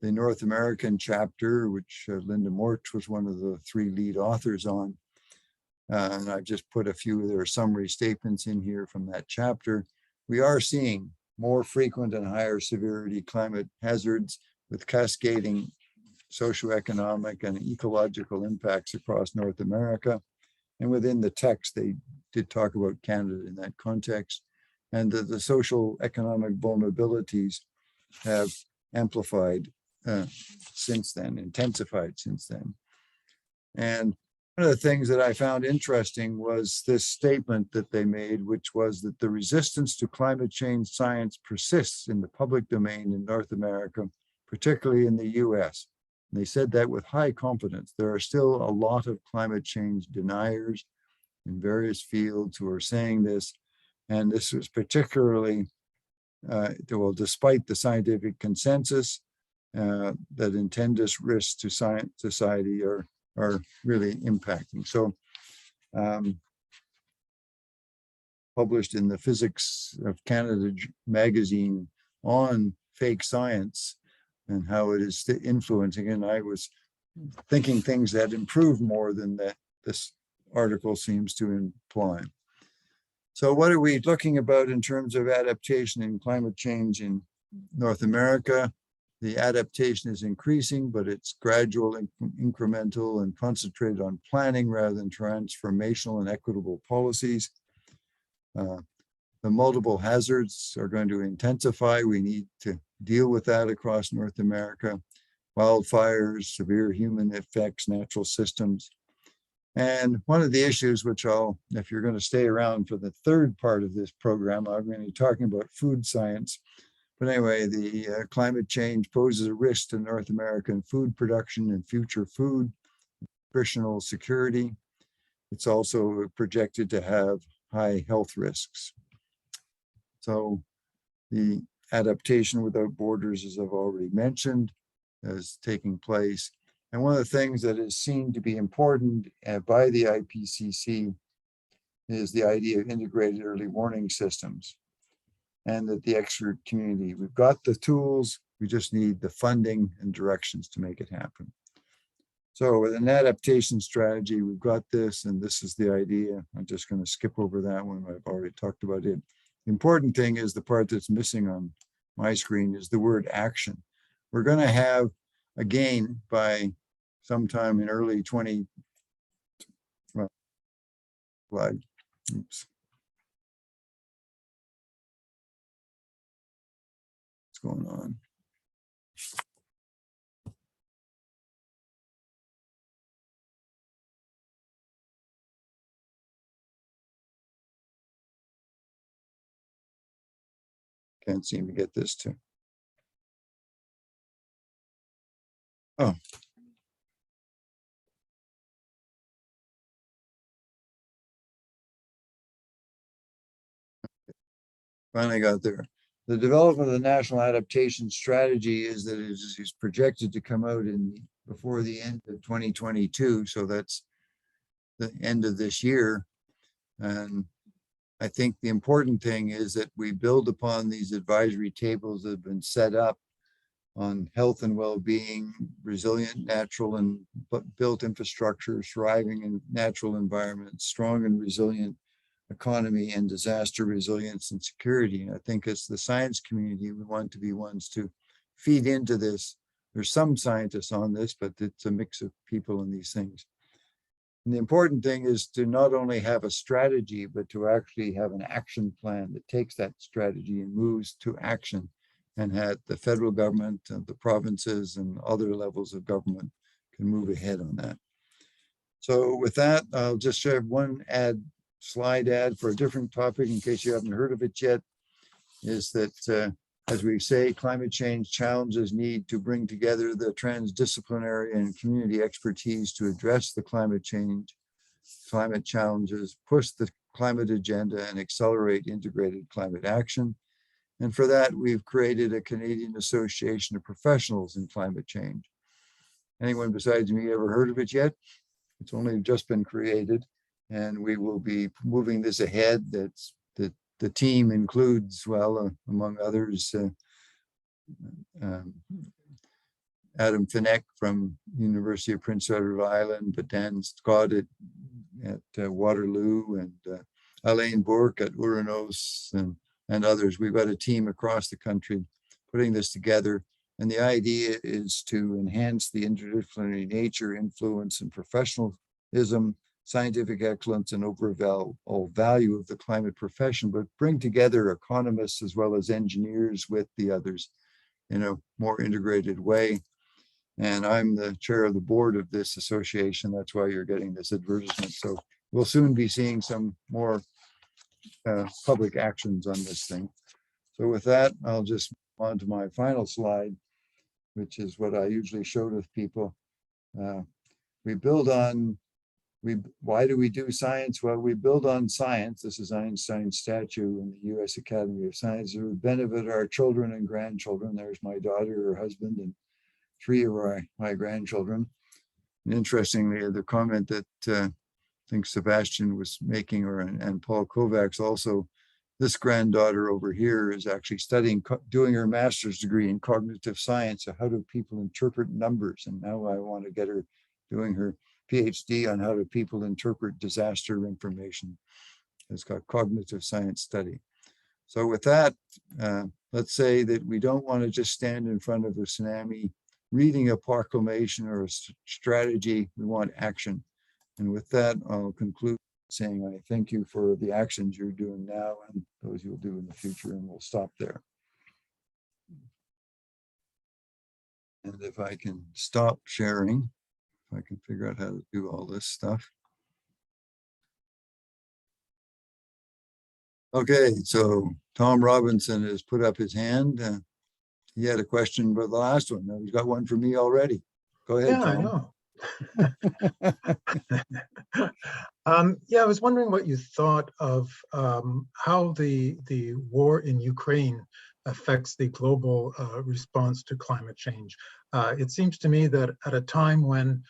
The North American chapter, which Linda Mort was one of the 3 lead authors on, and I've just put a few of their summary statements in here from that chapter. We are seeing more frequent and higher severity climate hazards with cascading socioeconomic and ecological impacts across North America. And within the text, they did talk about Canada in that context, and that the social economic vulnerabilities have amplified since then, intensified since then. And one of the things that I found interesting was this statement that they made, which was that the resistance to climate change science persists in the public domain in North America, particularly in the US. And they said that with high confidence. There are still a lot of climate change deniers in various fields who are saying this. And this was particularly, well, despite the scientific consensus, that intended risks to society are really impacting. So published in the Physics of Canada magazine on fake science and how it is influencing. And I was thinking things that improved more than that this article seems to imply. So what are we looking about in terms of adaptation and climate change in North America? the adaptation is increasing, but it's gradual, incremental, and concentrated on planning rather than transformational and equitable policies. The multiple hazards are going to intensify. We need to deal with that across North America. Wildfires, severe human effects, natural systems. And one of the issues, which if you're going to stay around for the third part of this program, I'm going to be talking about food science. But anyway, the climate change poses a risk to North American food production and future food, nutritional security. It's also projected to have high health risks. So the adaptation without borders, as I've already mentioned, is taking place. And one of the things that is seen to be important by the IPCC is the idea of integrated early warning systems, and that the expert community, we've got the tools, we just need the funding and directions to make it happen. So with an adaptation strategy, we've got this, and this is the idea. I'm just going to skip over that one. I've already talked about it. The important thing is the part that's missing on my screen is the word action. We're going to have, again, by sometime in early 20, well, oops. What's going on? Can't seem to get this to. Oh. Finally got there. The development of the National Adaptation Strategy is that it is projected to come out before the end of 2022. So that's the end of this year. And I think the important thing is that we build upon these advisory tables that have been set up on health and well-being, resilient natural and built infrastructure, thriving in natural environments, strong and resilient economy, and disaster resilience and security. And I think as the science community, we want to be ones to feed into this. There's some scientists on this, but it's a mix of people in these things. And the important thing is to not only have a strategy, but to actually have an action plan that takes that strategy and moves to action, and had the federal government and the provinces and other levels of government can move ahead on that. So with that, I'll just share one slide ad for a different topic in case you haven't heard of it yet, is that as we say, climate change challenges need to bring together the transdisciplinary and community expertise to address the climate challenges, push the climate agenda, and accelerate integrated climate action. And for that, we've created a Canadian Association of Professionals in Climate Change. Anyone besides me ever heard of it yet? It's only just been created, and we will be moving this ahead. The team includes, well, among others, Adam Finneck from University of Prince Edward Island, but Dan Scott at Waterloo, and Alain Bourque at Uranos, and others. We've got a team across the country putting this together. And the idea is to enhance the interdisciplinary nature, influence, and professionalism, scientific excellence, and overall value of the climate profession, but bring together economists as well as engineers with the others in a more integrated way. And I'm the chair of the board of this association. That's why you're getting this advertisement. So we'll soon be seeing some more public actions on this thing. So with that, I'll just move on to my final slide, which is what I usually show to people. We build on, why do we do science? Well, we build on science. This is Einstein's statue in the US Academy of Science. It would benefit our children and grandchildren. There's my daughter, her husband, and 3 of my grandchildren. And interestingly, the comment that I think Sebastian was making, and Paul Kovacs also, this granddaughter over here is actually studying, doing her master's degree in cognitive science. So how do people interpret numbers? And now I want to get her doing her PhD on how do people interpret disaster information. It's got cognitive science study. So with that, let's say that we don't want to just stand in front of a tsunami reading a proclamation or a strategy. We want action. And with that, I'll conclude saying I thank you for the actions you're doing now and those you'll do in the future, and we'll stop there. And if I can stop sharing, if I can figure out how to do all this stuff. Okay, so Tom Robinson has put up his hand. He had a question about the last one. Now he's got one for me already. Go ahead, Yeah, I Tom. know. Yeah, I was wondering what you thought of how the war in Ukraine affects the global response to climate change. It seems to me that at a time when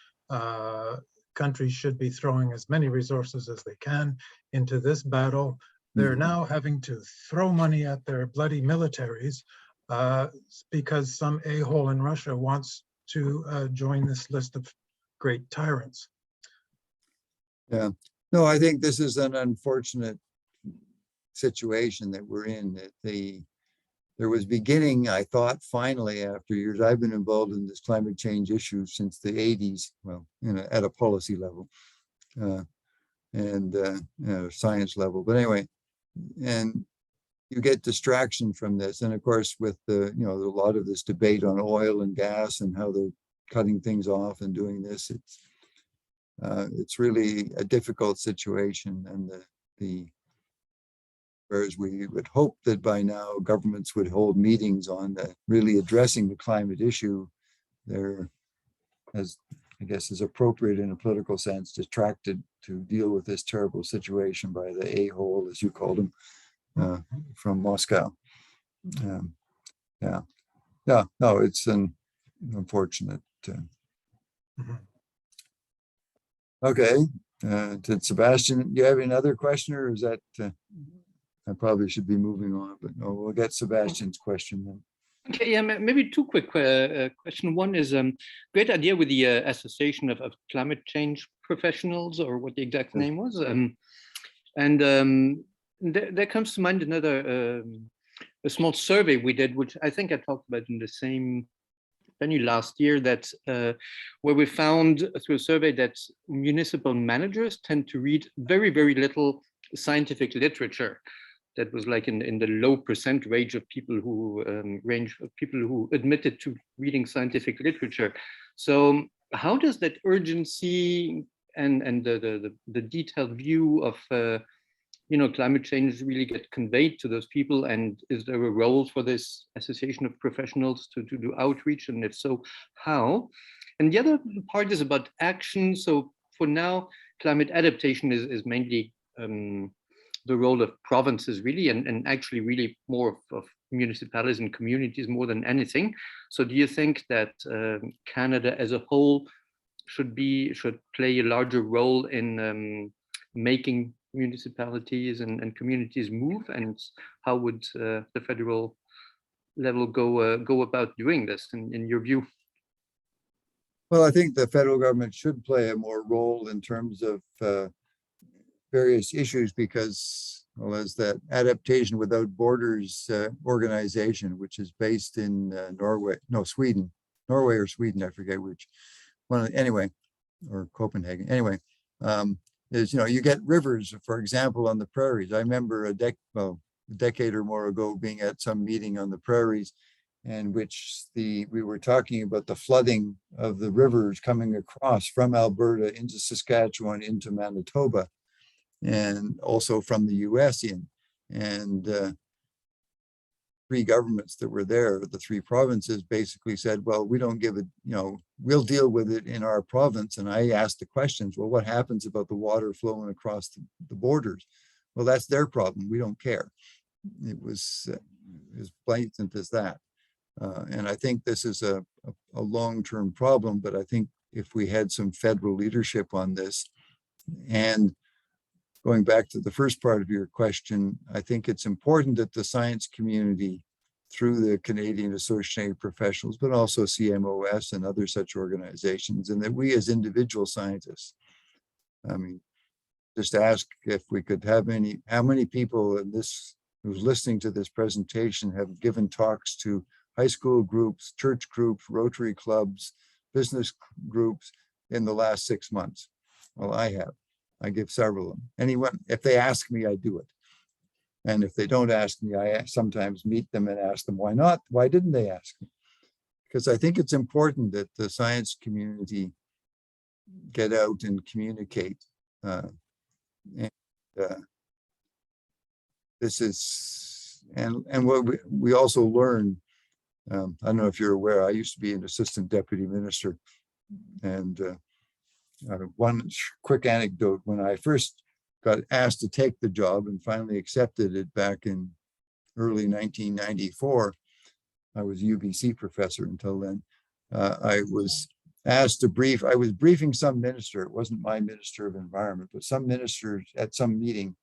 countries should be throwing as many resources as they can into this battle, they're now having to throw money at their bloody militaries because some a-hole in Russia wants to join this list of great tyrants. Yeah, no, I think this is an unfortunate situation that we're in. That there was beginning, I thought, finally, after years, I've been involved in this climate change issue since the 80s, well, at a policy level and science level. But anyway, and you get distraction from this. And of course, with a lot of this debate on oil and gas and how they're cutting things off and doing this, it's really a difficult situation. And whereas we would hope that by now governments would hold meetings on really addressing the climate issue, they're, as I guess is appropriate in a political sense, distracted to deal with this terrible situation by the a-hole, as you called him, from Moscow. No, it's an unfortunate. Okay, did Sebastian, do you have another question, or is that, I probably should be moving on, but no, we'll get Sebastian's question then. Okay, yeah, maybe two quick questions. One is great idea with the Association of Climate Change Professionals, or what the exact name was. There comes to mind another a small survey we did, which I think I talked about in the same venue last year, that where we found through a survey that municipal managers tend to read very, very little scientific literature. That was like in the low percent range of people who admitted to reading scientific literature. So how does that urgency and the detailed view of climate change really get conveyed to those people? And is there a role for this association of professionals to do outreach? And if so, how? And the other part is about action. So for now, climate adaptation is mainly the role of provinces, really, and actually really more of municipalities and communities more than anything. So do you think that Canada as a whole should play a larger role in making municipalities and communities move? And how would the federal level go about doing this in your view? Well, I think the federal government should play a more role in terms of various issues, because, well, as that Adaptation Without Borders organization, which is based in Sweden, or Sweden, I forget which one, anyway, or Copenhagen, anyway, is, you get rivers, for example, on the prairies. I remember a decade or more ago being at some meeting on the prairies, in which we were talking about the flooding of the rivers coming across from Alberta into Saskatchewan into Manitoba, and also from the US in. And three governments that were there, the three provinces, basically said, well, we don't give it, we'll deal with it in our province. And I asked the questions, well, what happens about the water flowing across the borders? Well, that's their problem. We don't care. It was as blatant as that. And I think this is a long-term problem, but I think if we had some federal leadership on this, and going back to the first part of your question, I think it's important that the science community, through the Canadian Association of Professionals, but also CMOS and other such organizations, and that we as individual scientists, I mean, just ask if we could have how many people in this who's listening to this presentation have given talks to high school groups, church groups, Rotary clubs, business groups in the last 6 months? Well, I have. I give several of them. Anyone, if they ask me, I do it. And if they don't ask me, I sometimes meet them and ask them, why not? Why didn't they ask me? Because I think it's important that the science community get out and communicate. This is, and what we also learn, I don't know if you're aware, I used to be an assistant deputy minister. And one quick anecdote, when I first got asked to take the job and finally accepted it back in early 1994, I was a UBC professor until then. I was asked to brief, I was briefing some minister, it wasn't my minister of environment, but some minister at some meeting.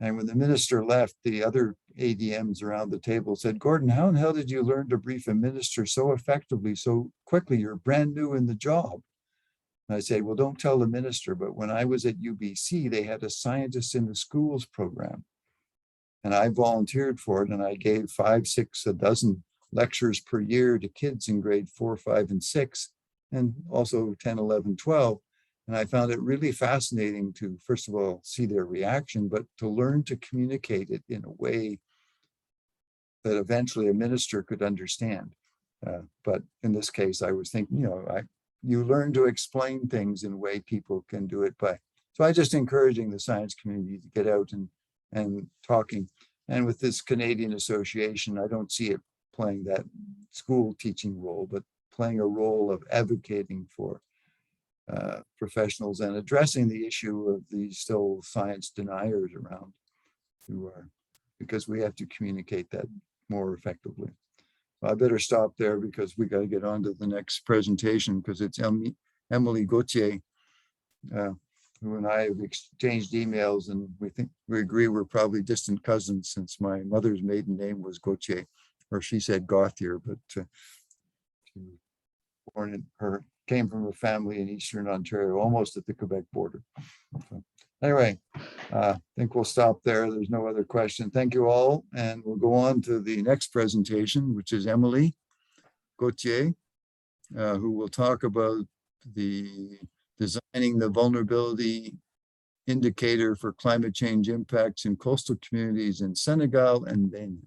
And when the minister left, the other ADMs around the table said, Gordon, how in the hell did you learn to brief a minister so effectively, so quickly? You're brand new in the job. And I said, well, don't tell the minister, but when I was at UBC, they had a scientist in the schools program. And I volunteered for it, and I gave 5, 6, a dozen lectures per year to kids in grade 4, 5, and 6, and also 10, 11, 12. And I found it really fascinating to, first of all, see their reaction, but to learn to communicate it in a way that eventually a minister could understand. But in this case, I was thinking, you learn to explain things in a way people can do it by. So I just encouraging the science community to get out and talking. And with this Canadian Association, I don't see it playing that school teaching role, but playing a role of advocating for professionals and addressing the issue of these still science deniers around, who are, because we have to communicate that more effectively. I better stop there because we got to get on to the next presentation, because it's Emily Gauthier, who and I have exchanged emails, and we agree we're probably distant cousins, since my mother's maiden name was Gauthier, or she said Gauthier, but she was born in her, came from a family in Eastern Ontario, almost at the Quebec border. So anyway, I think we'll stop there. There's no other question. Thank you all. And we'll go on to the next presentation, which is Emily Gauthier, who will talk about the designing the vulnerability indicator for climate change impacts in coastal communities in Senegal and Benin.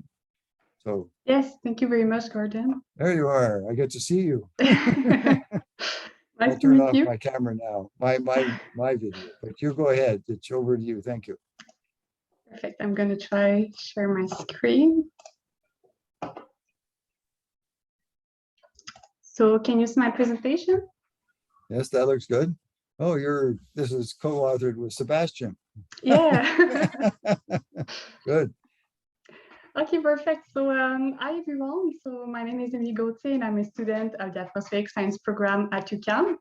So yes, thank you very much, Gordon. there you are. I get to see you. Nice I'll to turn meet off you. my camera now, my video, but you go ahead. It's over to you. Thank you. Perfect. I'm going to try share my screen. So can you see my presentation? Yes, that looks good. Oh, this is co-authored with Sebastian. Yeah. Good. Okay, perfect. So hi everyone. So my name is Emily Gauthier and I'm a student of the Atmospheric Science Program at UQAM.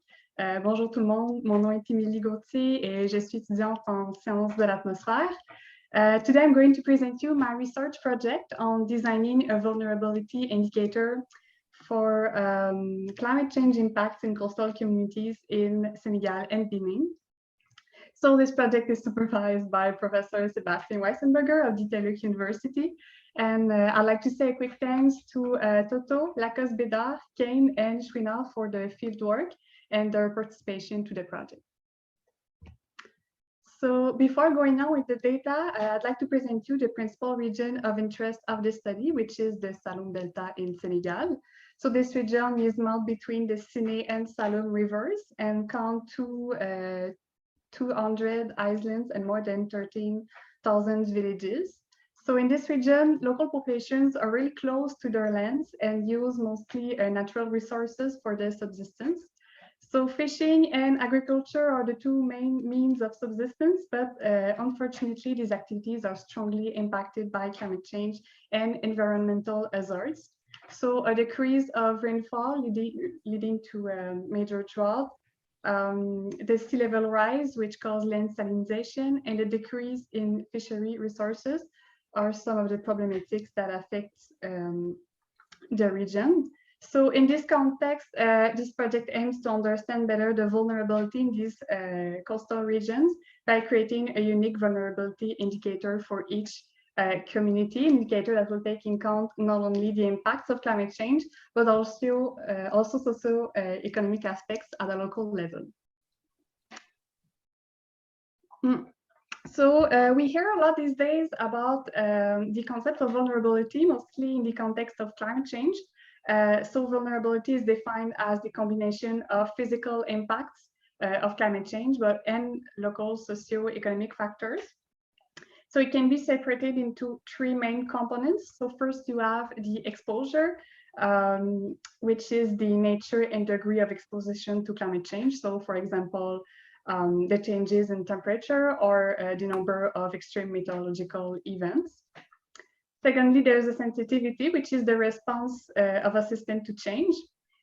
Bonjour tout le monde, mon nom est Émilie Gauthier et je suis étudiante en sciences de l'atmosphère. Today I'm going to present you my research project on designing a vulnerability indicator for climate change impacts in coastal communities in Senegal and Benin. So this project is supervised by Professor Sebastian Weissenberger of the TÉLUQ University. And I'd like to say a quick thanks to Toto, Lacoste Bédard, Kane, and Shrina for the field work and their participation to the project. So before going on with the data, I'd like to present you the principal region of interest of the study, which is the Saloum Delta in Senegal. So this region is mapped between the Sine and Saloum rivers and count 200 islands and more than 13,000 villages. So in this region, local populations are really close to their lands and use mostly natural resources for their subsistence. So fishing and agriculture are the two main means of subsistence, but unfortunately, these activities are strongly impacted by climate change and environmental hazards. So a decrease of rainfall leading to a major drought, the sea level rise, which causes land salinization, and a decrease in fishery resources are some of the problematics that affect the region. So in this context, this project aims to understand better the vulnerability in these coastal regions by creating a unique vulnerability indicator for each community indicator that will take in account not only the impacts of climate change, but also socio-economic aspects at a local level. So we hear a lot these days about the concept of vulnerability, mostly in the context of climate change. So vulnerability is defined as the combination of physical impacts of climate change, and local socio-economic factors. So it can be separated into three main components. So first you have the exposure, which is the nature and degree of exposition to climate change. So for example, the changes in temperature or the number of extreme meteorological events. Secondly, there's a sensitivity, which is the response of a system to change.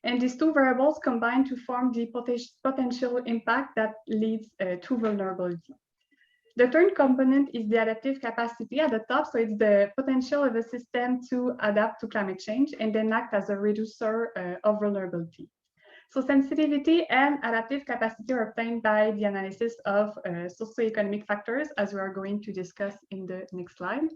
And these two variables combine to form the potential impact that leads to vulnerability. The third component is the adaptive capacity at the top. So it's the potential of a system to adapt to climate change and then act as a reducer of vulnerability. So sensitivity and adaptive capacity are obtained by the analysis of socioeconomic factors, as we are going to discuss in the next slide.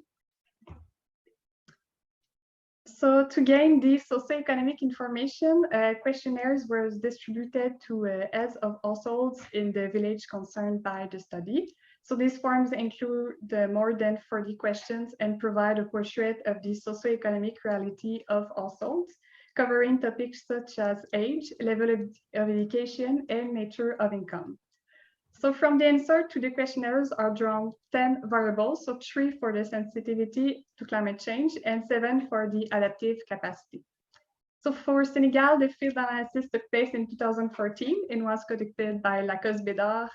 So to gain these socioeconomic information, questionnaires were distributed to heads of households in the village concerned by the study. So these forms include more than 40 questions and provide a portrait of the socioeconomic reality of households, covering topics such as age, level of education, and nature of income. So from the answer to the questionnaires are drawn 10 variables, so 3 for the sensitivity to climate change and 7 for the adaptive capacity. So for Senegal, the field analysis took place in 2014 and was conducted by Lacoste-Bédard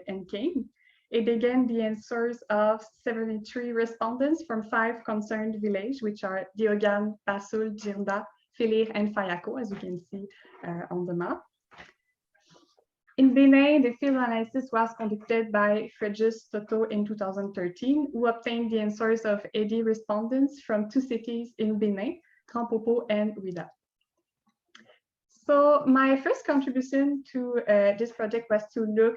and Kane. It began the answers of 73 respondents from 5 concerned villages, which are Diogan, Passoul, Djirnda, Filir, and Fayako, as you can see on the map. In Benin, the field analysis was conducted by Fréjus Toto in 2013, who obtained the answers of 80 respondents from 2 cities in Benin, Grand-Popo and Ouida. So my first contribution to this project was to look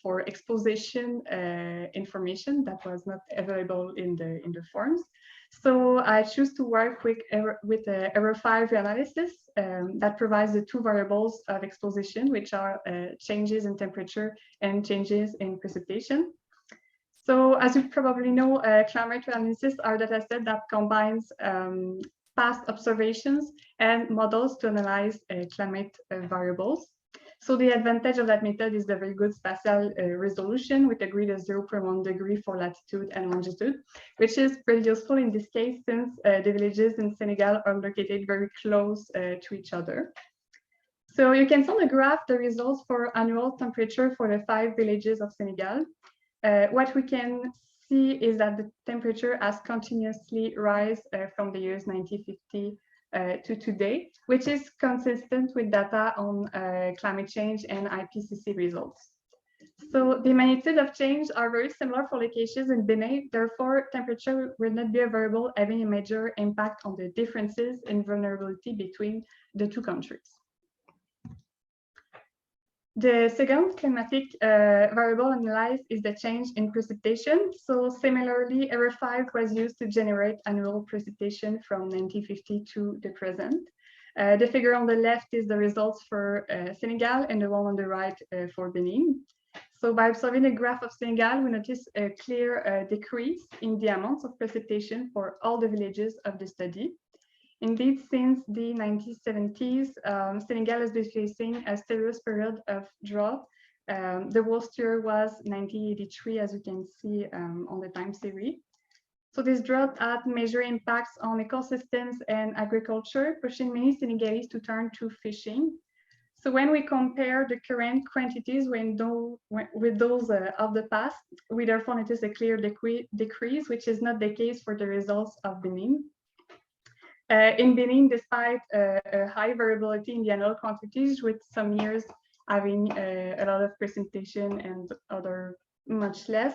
for exposition information that was not available in the forms. So I choose to work with error 5 analysis that provides the 2 variables of exposition, which are changes in temperature and changes in precipitation. So as you probably know, climate analysis are data set that combines past observations and models to analyze climate variables. So the advantage of that method is the very good spatial resolution with a grid of 0.1 degree for latitude and longitude, which is pretty useful in this case since the villages in Senegal are located very close to each other. So you can see on the graph the results for annual temperature for the 5 villages of Senegal. What we can see is that the temperature has continuously rise from the years 1950 to today, which is consistent with data on climate change and IPCC results. So the magnitude of change are very similar for locations in Benin. Therefore, temperature will not be a variable having a major impact on the differences in vulnerability between the 2 countries. The second climatic variable analyzed is the change in precipitation. So similarly, error 5 was used to generate annual precipitation from 1950 to the present. The figure on the left is the results for Senegal and the one on the right for Benin. So by observing the graph of Senegal, we notice a clear decrease in the amounts of precipitation for all the villages of the study. Indeed, since the 1970s, Senegal has been facing a serious period of drought. The worst year was 1983, as you can see on the time series. So this drought had major impacts on ecosystems and agriculture, pushing many Senegalese to turn to fishing. So when we compare the current quantities with those of the past, we therefore notice a clear decrease, which is not the case for the results of Benin. In Benin, despite a high variability in the annual quantities, with some years having a lot of precipitation and other much less,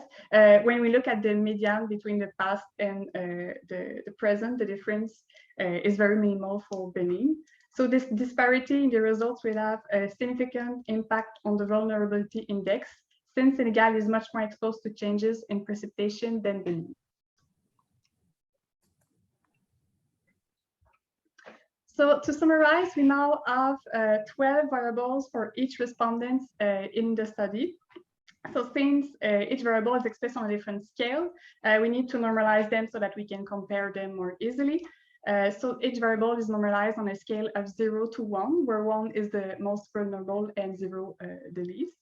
when we look at the median between the past and the present, the difference is very minimal for Benin. So this disparity in the results will have a significant impact on the vulnerability index, since Senegal is much more exposed to changes in precipitation than Benin. So to summarize, we now have 12 variables for each respondent in the study. So since each variable is expressed on a different scale, we need to normalize them so that we can compare them more easily. So each variable is normalized on a scale of 0 to 1, where 1 is the most vulnerable and 0 the least.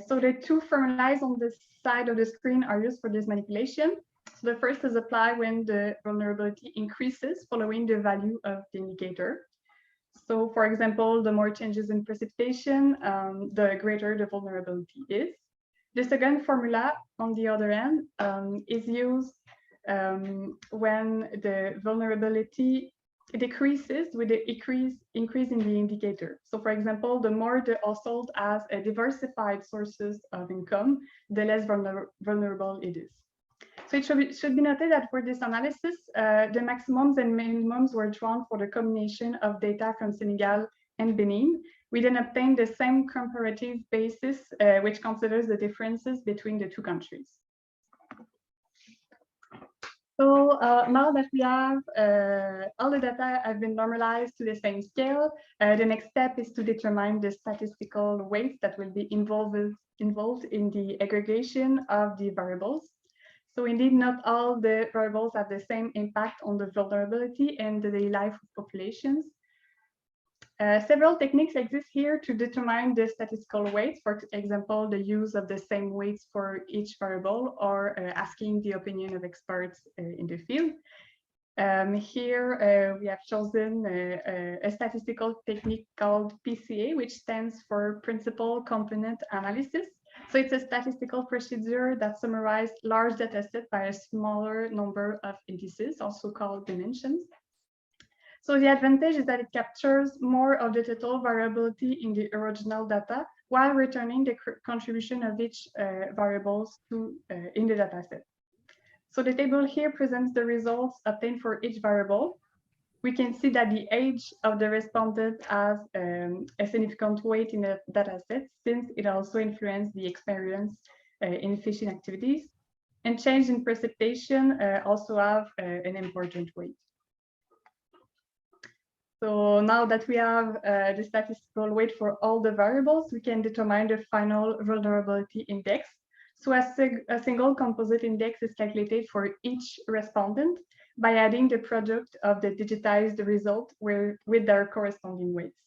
So the two formulas on the side of the screen are used for this manipulation. So the first is applied when the vulnerability increases following the value of the indicator. So for example, the more changes in precipitation, the greater the vulnerability is. The second formula, on the other end, is used when the vulnerability decreases with the increase in the indicator. So for example, the more the household has a diversified sources of income, the less vulnerable it is. So it should be noted that for this analysis, the maximums and minimums were drawn for the combination of data from Senegal and Benin. We then obtained the same comparative basis, which considers the differences between the two countries. So now that we have all the data have been normalized to the same scale, the next step is to determine the statistical weights that will be involved in the aggregation of the variables. So indeed, not all the variables have the same impact on the vulnerability and the daily life of populations. Several techniques exist here to determine the statistical weights, for example, the use of the same weights for each variable or asking the opinion of experts in the field. Here we have chosen a statistical technique called PCA, which stands for Principal Component Analysis. So it's a statistical procedure that summarizes large data sets by a smaller number of indices, also called dimensions. So the advantage is that it captures more of the total variability in the original data while returning the contribution of each variables to in the data set. So the table here presents the results obtained for each variable. We can see that the age of the respondent has a significant weight in the data set, since it also influenced the experience in fishing activities. And change in precipitation also have an important weight. So now that we have the statistical weight for all the variables, we can determine the final vulnerability index. So a single composite index is calculated for each respondent by adding the product of the digitized result with their corresponding weights.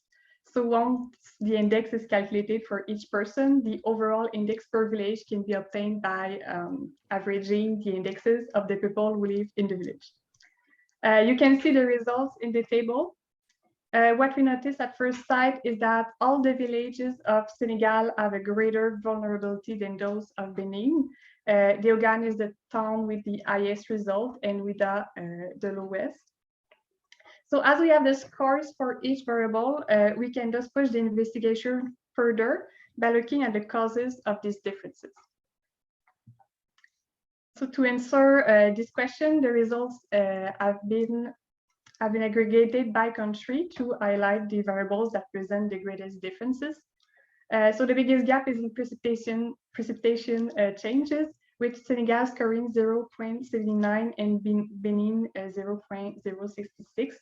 So once the index is calculated for each person, the overall index per village can be obtained by averaging the indexes of the people who live in the village. You can see the results in the table. What we notice at first sight is that all the villages of Senegal have a greater vulnerability than those of Benin. Diogan is the town with the highest result and Ouida the lowest. So as we have the scores for each variable, we can just push the investigation further by looking at the causes of these differences. So to answer this question, the results have been aggregated by country to highlight the variables that present the greatest differences. So the biggest gap is in precipitation changes, with Senegal scoring 0.79 and Benin 0.066.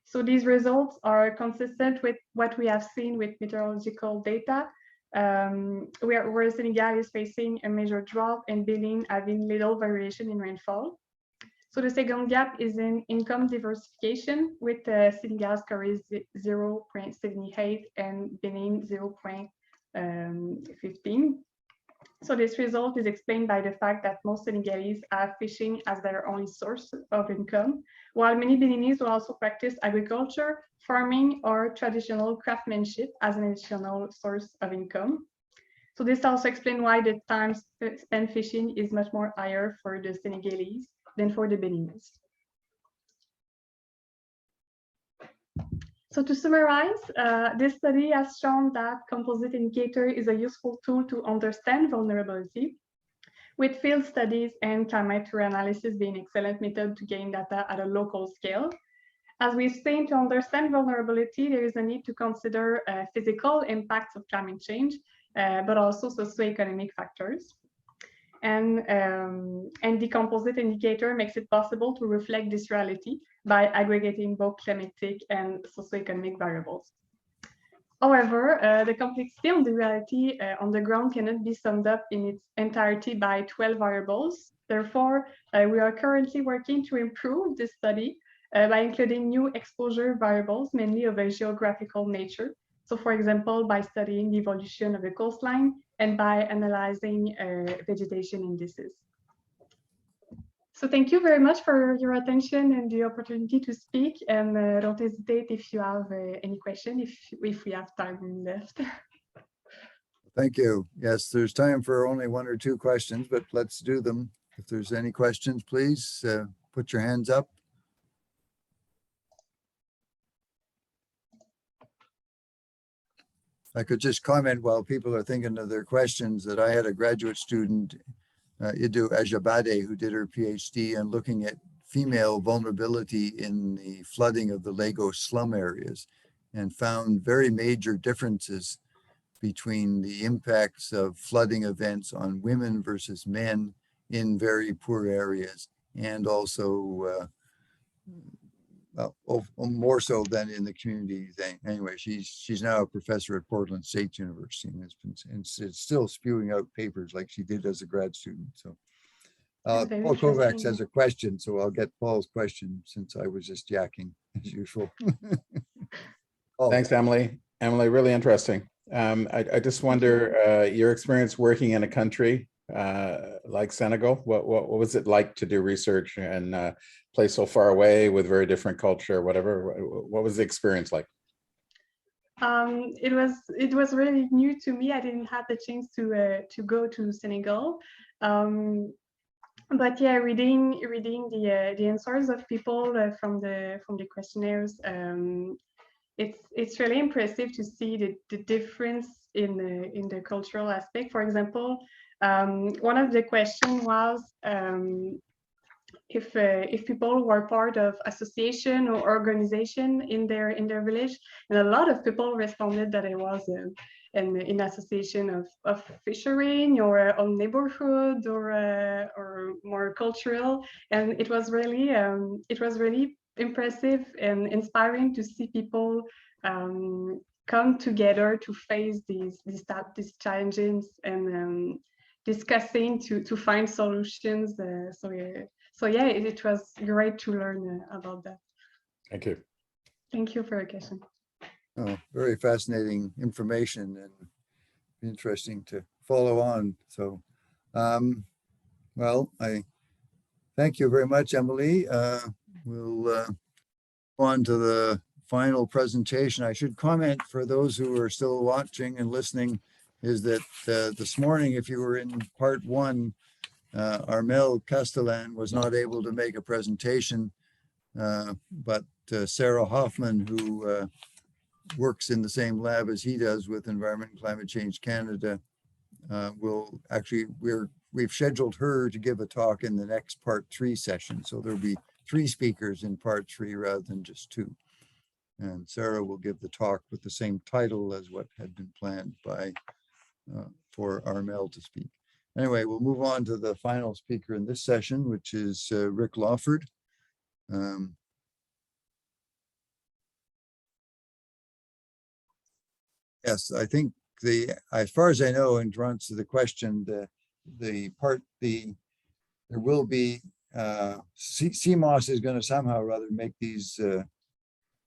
So these results are consistent with what we have seen with meteorological data, where Senegal is facing a major drought and Benin having little variation in rainfall. So the second gap is in income diversification, with Senegal scoring 0.78 and Benin 0.15. So this result is explained by the fact that most Senegalese have fishing as their only source of income, while many Beninese will also practice agriculture, farming, or traditional craftsmanship as an additional source of income. So this also explains why the time spent fishing is much more higher for the Senegalese than for the Beninese. So to summarize, this study has shown that composite indicator is a useful tool to understand vulnerability, with field studies and climate analysis being excellent method to gain data at a local scale. As we've seen, to understand vulnerability, there is a need to consider physical impacts of climate change, but also socioeconomic factors. And the composite indicator makes it possible to reflect this reality by aggregating both climatic and socioeconomic variables. However, the complexity of the reality on the ground cannot be summed up in its entirety by 12 variables. Therefore, we are currently working to improve this study by including new exposure variables, mainly of a geographical nature. So for example, by studying the evolution of the coastline and by analyzing vegetation indices. So thank you very much for your attention and the opportunity to speak. And don't hesitate if you have any question, if we have time left. Thank you. Yes, there's time for only 1 or 2 questions, but let's do them. If there's any questions, please put your hands up. I could just comment while people are thinking of their questions that I had a graduate student, Idu Ajabade, who did her PhD on looking at female vulnerability in the flooding of the Lagos slum areas and found very major differences between the impacts of flooding events on women versus men in very poor areas, and also more so than in the community thing. Anyway, she's now a professor at Portland State University and it's still spewing out papers like she did as a grad student. So Paul Kovacs has a question, so I'll get Paul's question since I was just yakking as usual. Thanks, Emily. Emily, really interesting. I just wonder your experience working in a country like Senegal. What was it like to do research in a place so far away with very different culture, whatever? What was the experience like? It was really new to me. I didn't have the chance to go to Senegal. But yeah, reading the answers of people from the questionnaires, it's really impressive to see the difference in the cultural aspect. For example, one of the questions was if people were part of association or organization in their village, and a lot of people responded that it was in association of fishery or on neighborhood or more cultural, and it was really impressive and inspiring to see people come together to face these challenges and discussing to find solutions. So yeah, it was great to learn about that. Thank you. Thank you for your question. Oh, very fascinating information and interesting to follow on. So, well, I thank you very much, Emily. We'll go on to the final presentation. I should comment for those who are still watching and listening is that this morning, if you were in part 1, Armel Castellan was not able to make a presentation, but Sarah Hoffman, who works in the same lab as he does with Environment and Climate Change Canada, will actually, we've scheduled her to give a talk in the next part 3 session. So there'll be 3 speakers in part 3 rather than just 2. And Sarah will give the talk with the same title as what had been planned by for Armel to speak. Anyway, we'll move on to the final speaker in this session, which is Rick Lawford. Yes, I think as far as I know, in response to the question, there will be CMOS is going to somehow or other make these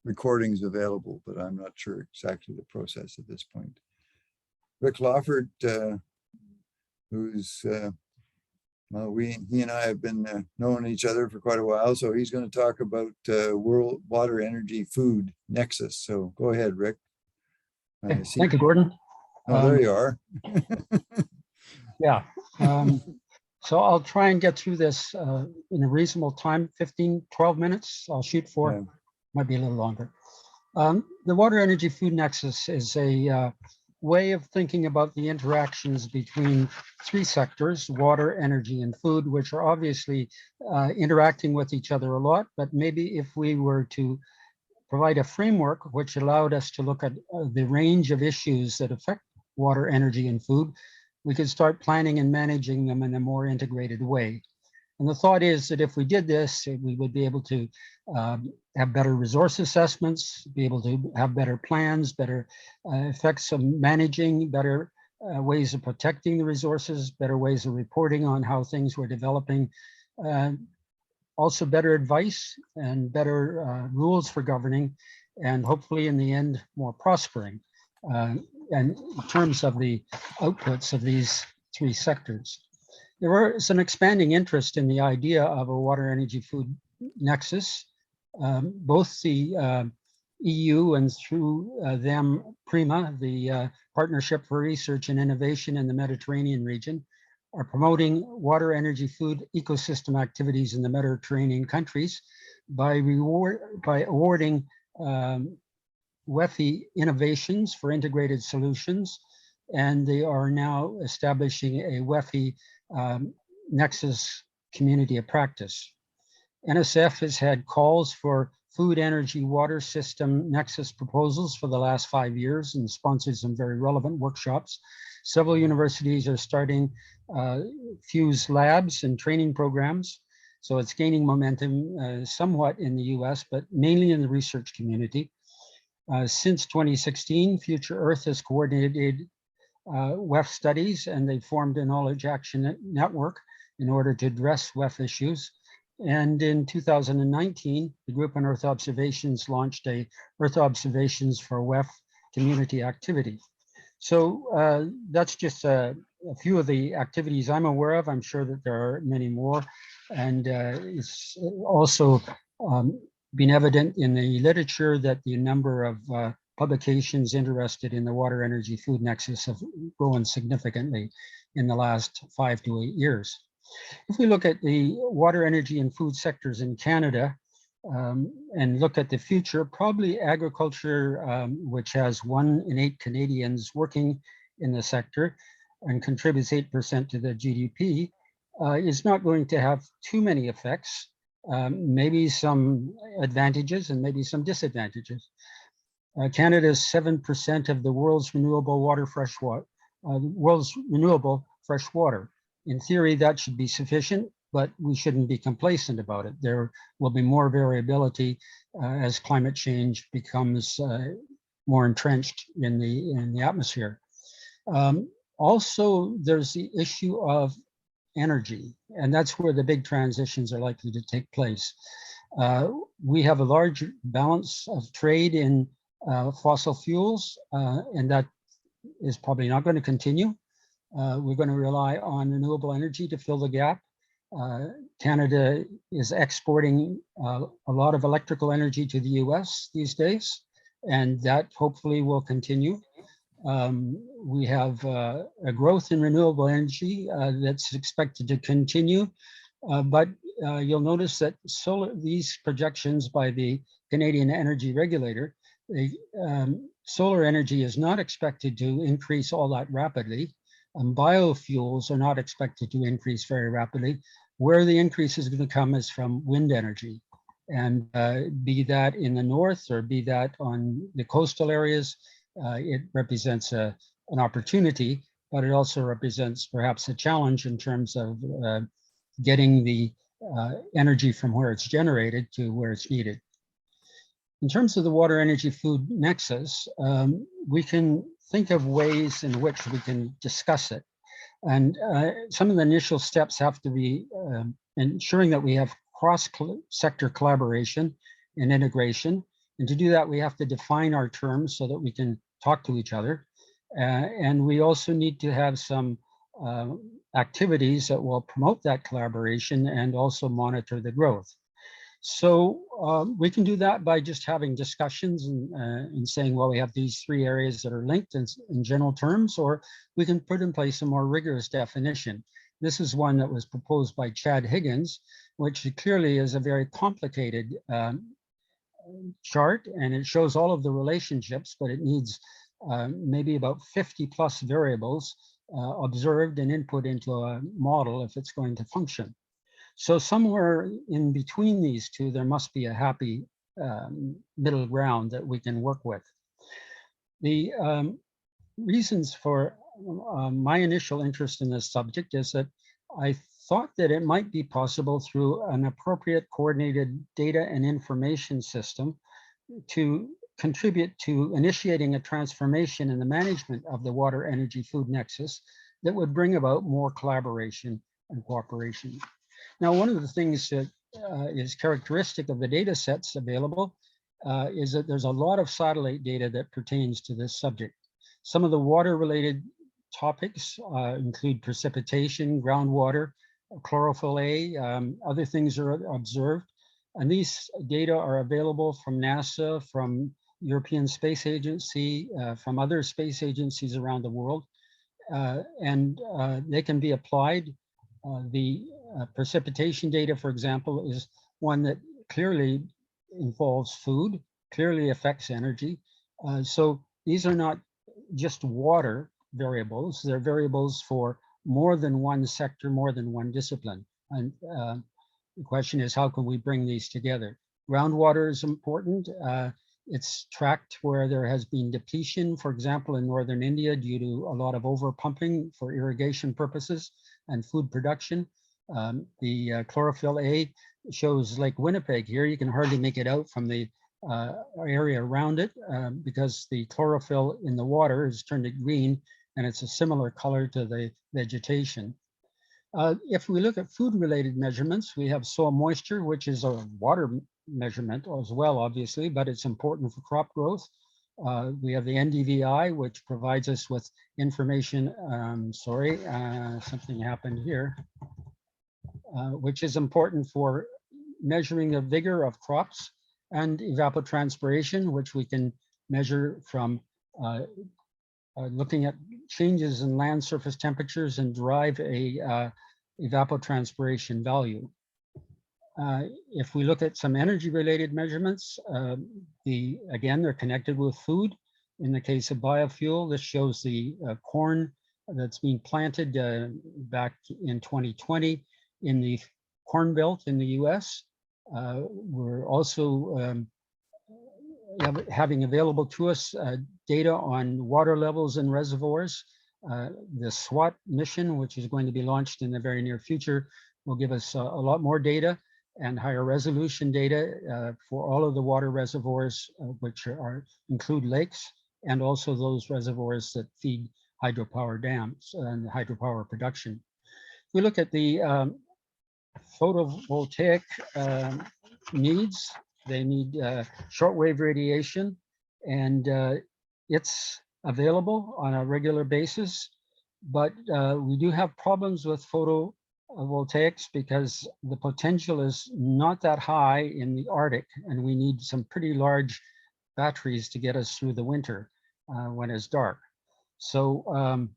recordings available, but I'm not sure exactly the process at this point. Rick Lawford, who's well, he and I have been knowing each other for quite a while, so he's going to talk about world water, energy, food nexus. So go ahead, Rick. Thank you, Gordon. Oh, there you are. Yeah. So I'll try and get through this in a reasonable time, 15, 12 minutes. I'll shoot for, Yeah. Might be a little longer. The water, energy, food nexus is a way of thinking about the interactions between 3 sectors, water, energy, and food, which are obviously interacting with each other a lot. But maybe if we were to provide a framework which allowed us to look at the range of issues that affect water, energy, and food, we could start planning and managing them in a more integrated way. And the thought is that if we did this, we would be able to have better resource assessments, be able to have better plans, better effects of managing, better ways of protecting the resources, better ways of reporting on how things were developing, also better advice and better rules for governing, and hopefully in the end, more prospering. And in terms of the outputs of these three sectors. There was an expanding interest in the idea of a water, energy, food nexus. Both the EU and through them, PRIMA, the Partnership for Research and Innovation in the Mediterranean region, are promoting water, energy, food ecosystem activities in the Mediterranean countries by awarding WEFI innovations for integrated solutions, and they are now establishing a WEFI Nexus community of practice. NSF has had calls for food, energy, water system nexus proposals for the last 5 years and sponsored some very relevant workshops. Several universities are starting Fuse labs and training programs. So it's gaining momentum somewhat in the US, but mainly in the research community. Since 2016, Future Earth has coordinated WEF studies, and they formed a knowledge action network in order to address WEF issues. And in 2019, the group on Earth Observations launched a Earth Observations for WEF community activity. So that's just a few of the activities I'm aware of. I'm sure that there are many more. And it's also been evident in the literature that the number of publications interested in the water, energy, food nexus have grown significantly in the last 5 to 8 years. If we look at the water, energy, and food sectors in Canada and look at the future, probably agriculture, which has 1 in 8 Canadians working in the sector and contributes 8% to the GDP, is not going to have too many effects. Maybe some advantages and maybe some disadvantages. Canada is 7% of the world's renewable water, fresh water. In theory, that should be sufficient, but we shouldn't be complacent about it. There will be more variability as climate change becomes more entrenched in the atmosphere. Also, there's the issue of energy, and that's where the big transitions are likely to take place. We have a large balance of trade in fossil fuels, and that is probably not going to continue. We're going to rely on renewable energy to fill the gap. Canada is exporting a lot of electrical energy to the US these days, and that hopefully will continue. We have a growth in renewable energy that's expected to continue, but you'll notice that these projections by the Canadian Energy Regulator, solar energy is not expected to increase all that rapidly. Biofuels are not expected to increase very rapidly. Where the increase is going to come is from wind energy, and be that in the north or be that on the coastal areas, it represents an opportunity, but it also represents perhaps a challenge in terms of getting the energy from where it's generated to where it's needed. In terms of the water, energy, food nexus, we can think of ways in which we can discuss it. And some of the initial steps have to be ensuring that we have cross-sector collaboration and integration. And to do that, we have to define our terms so that we can talk to each other. And we also need to have some activities that will promote that collaboration and also monitor the growth. So we can do that by just having discussions and saying, well, we have these 3 areas that are linked in general terms, or we can put in place a more rigorous definition. This is one that was proposed by Chad Higgins, which clearly is a very complicated chart, and it shows all of the relationships, but it needs maybe about 50 plus variables observed and input into a model if it's going to function. So somewhere in between these two, there must be a happy middle ground that we can work with. The reasons for my initial interest in this subject is that I thought that it might be possible through an appropriate coordinated data and information system to contribute to initiating a transformation in the management of the water energy food nexus that would bring about more collaboration and cooperation. Now, one of the things that is characteristic of the data sets available is that there's a lot of satellite data that pertains to this subject. Some of the water-related topics include precipitation, groundwater, chlorophyll A, other things are observed. And these data are available from NASA, from European Space Agency, from other space agencies around the world. And they can be applied. The precipitation data, for example, is one that clearly involves food, clearly affects energy. So these are not just water variables, they're variables for more than one sector, more than one discipline. And the question is, how can we bring these together? Groundwater is important. It's tracked where there has been depletion, for example, in northern India due to a lot of over-pumping for irrigation purposes and food production. The chlorophyll A shows Lake Winnipeg here. You can hardly make it out from the area around it because the chlorophyll in the water has turned it green, and it's a similar color to the vegetation. If we look at food-related measurements, we have soil moisture, which is a water measurement as well, obviously, but it's important for crop growth. We have the NDVI, which provides us with information. Something happened here, which is important for measuring the vigor of crops, and evapotranspiration, which we can measure from looking at changes in land surface temperatures and derive a evapotranspiration value. If we look at some energy related measurements, again, they're connected with food. In the case of biofuel, this shows the corn that's being planted back in 2020 in the Corn Belt in the US. We're also having available to us data on water levels in reservoirs. The SWAT mission, which is going to be launched in the very near future, will give us a lot more data and higher resolution data for all of the water reservoirs, which include lakes, and also those reservoirs that feed hydropower dams and hydropower production. If we look at the photovoltaic needs, they need shortwave radiation, and it's available on a regular basis, but we do have problems with photovoltaics because the potential is not that high in the Arctic, and we need some pretty large batteries to get us through the winter when it's dark. So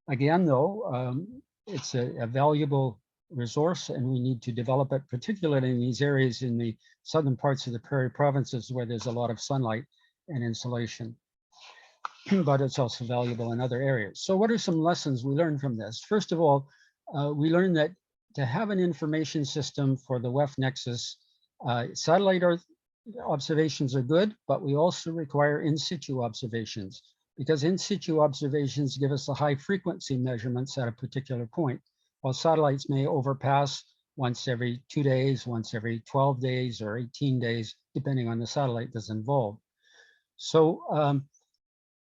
again, though, it's a valuable resource, and we need to develop it, particularly in these areas in the southern parts of the prairie provinces where there's a lot of sunlight and insolation. But it's also valuable in other areas. So what are some lessons we learned from this? First of all, we learned that to have an information system for the WEF nexus, satellite Earth observations are good, but we also require in situ observations, because in situ observations give us the high frequency measurements at a particular point, while satellites may overpass once every 2 days, once every 12 days, or 18 days, depending on the satellite that's involved. So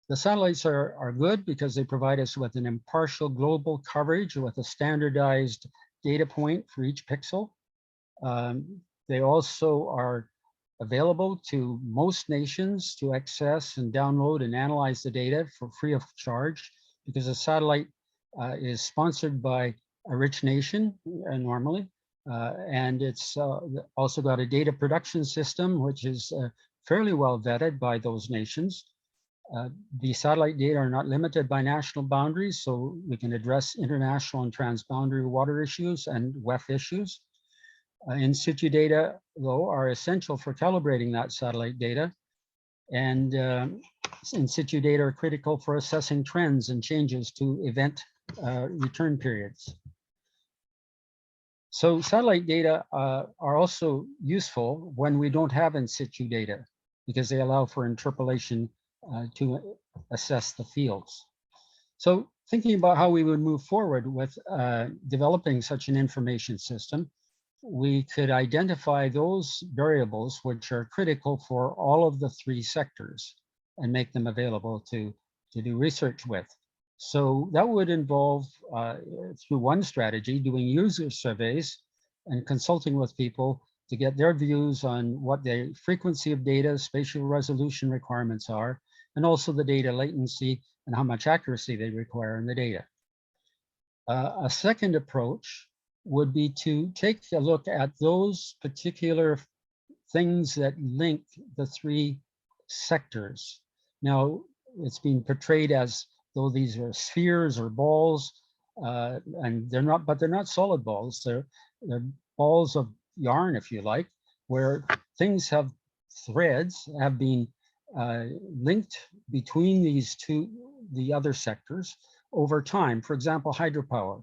the satellites are good because they provide us with an impartial global coverage with a standardized data point for each pixel. They also are available to most nations to access and download and analyze the data for free of charge, because a satellite is sponsored by a rich nation normally, and it's also got a data production system which is fairly well vetted by those nations. The satellite data are not limited by national boundaries, so we can address international and transboundary water issues and WEF issues. In situ data, though, are essential for calibrating that satellite data, and in situ data are critical for assessing trends and changes to event return periods. So satellite data are also useful when we don't have in situ data, because they allow for interpolation to assess the fields. So thinking about how we would move forward with developing such an information system, we could identify those variables which are critical for all of the three sectors and make them available to do research with. So that would involve, through one strategy, doing user surveys and consulting with people to get their views on what the frequency of data, spatial resolution requirements are, and also the data latency and how much accuracy they require in the data. A second approach would be to take a look at those particular things that link the three sectors. Now, it's been portrayed as though these are spheres or balls, and they're not, but they're not solid balls. They're balls of yarn, if you like, where things have threads have been linked between the other sectors over time. For example, hydropower,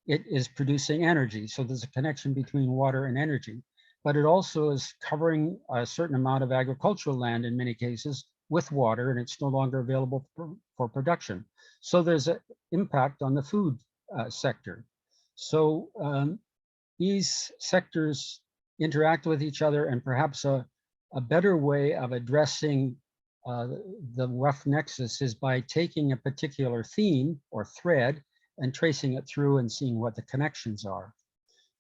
it is producing energy. So there's a connection between water and energy, but it also is covering a certain amount of agricultural land in many cases with water, and it's no longer available for production. So there's an impact on the food sector. So these sectors interact with each other, and perhaps a better way of addressing the WEF nexus is by taking a particular theme or thread and tracing it through and seeing what the connections are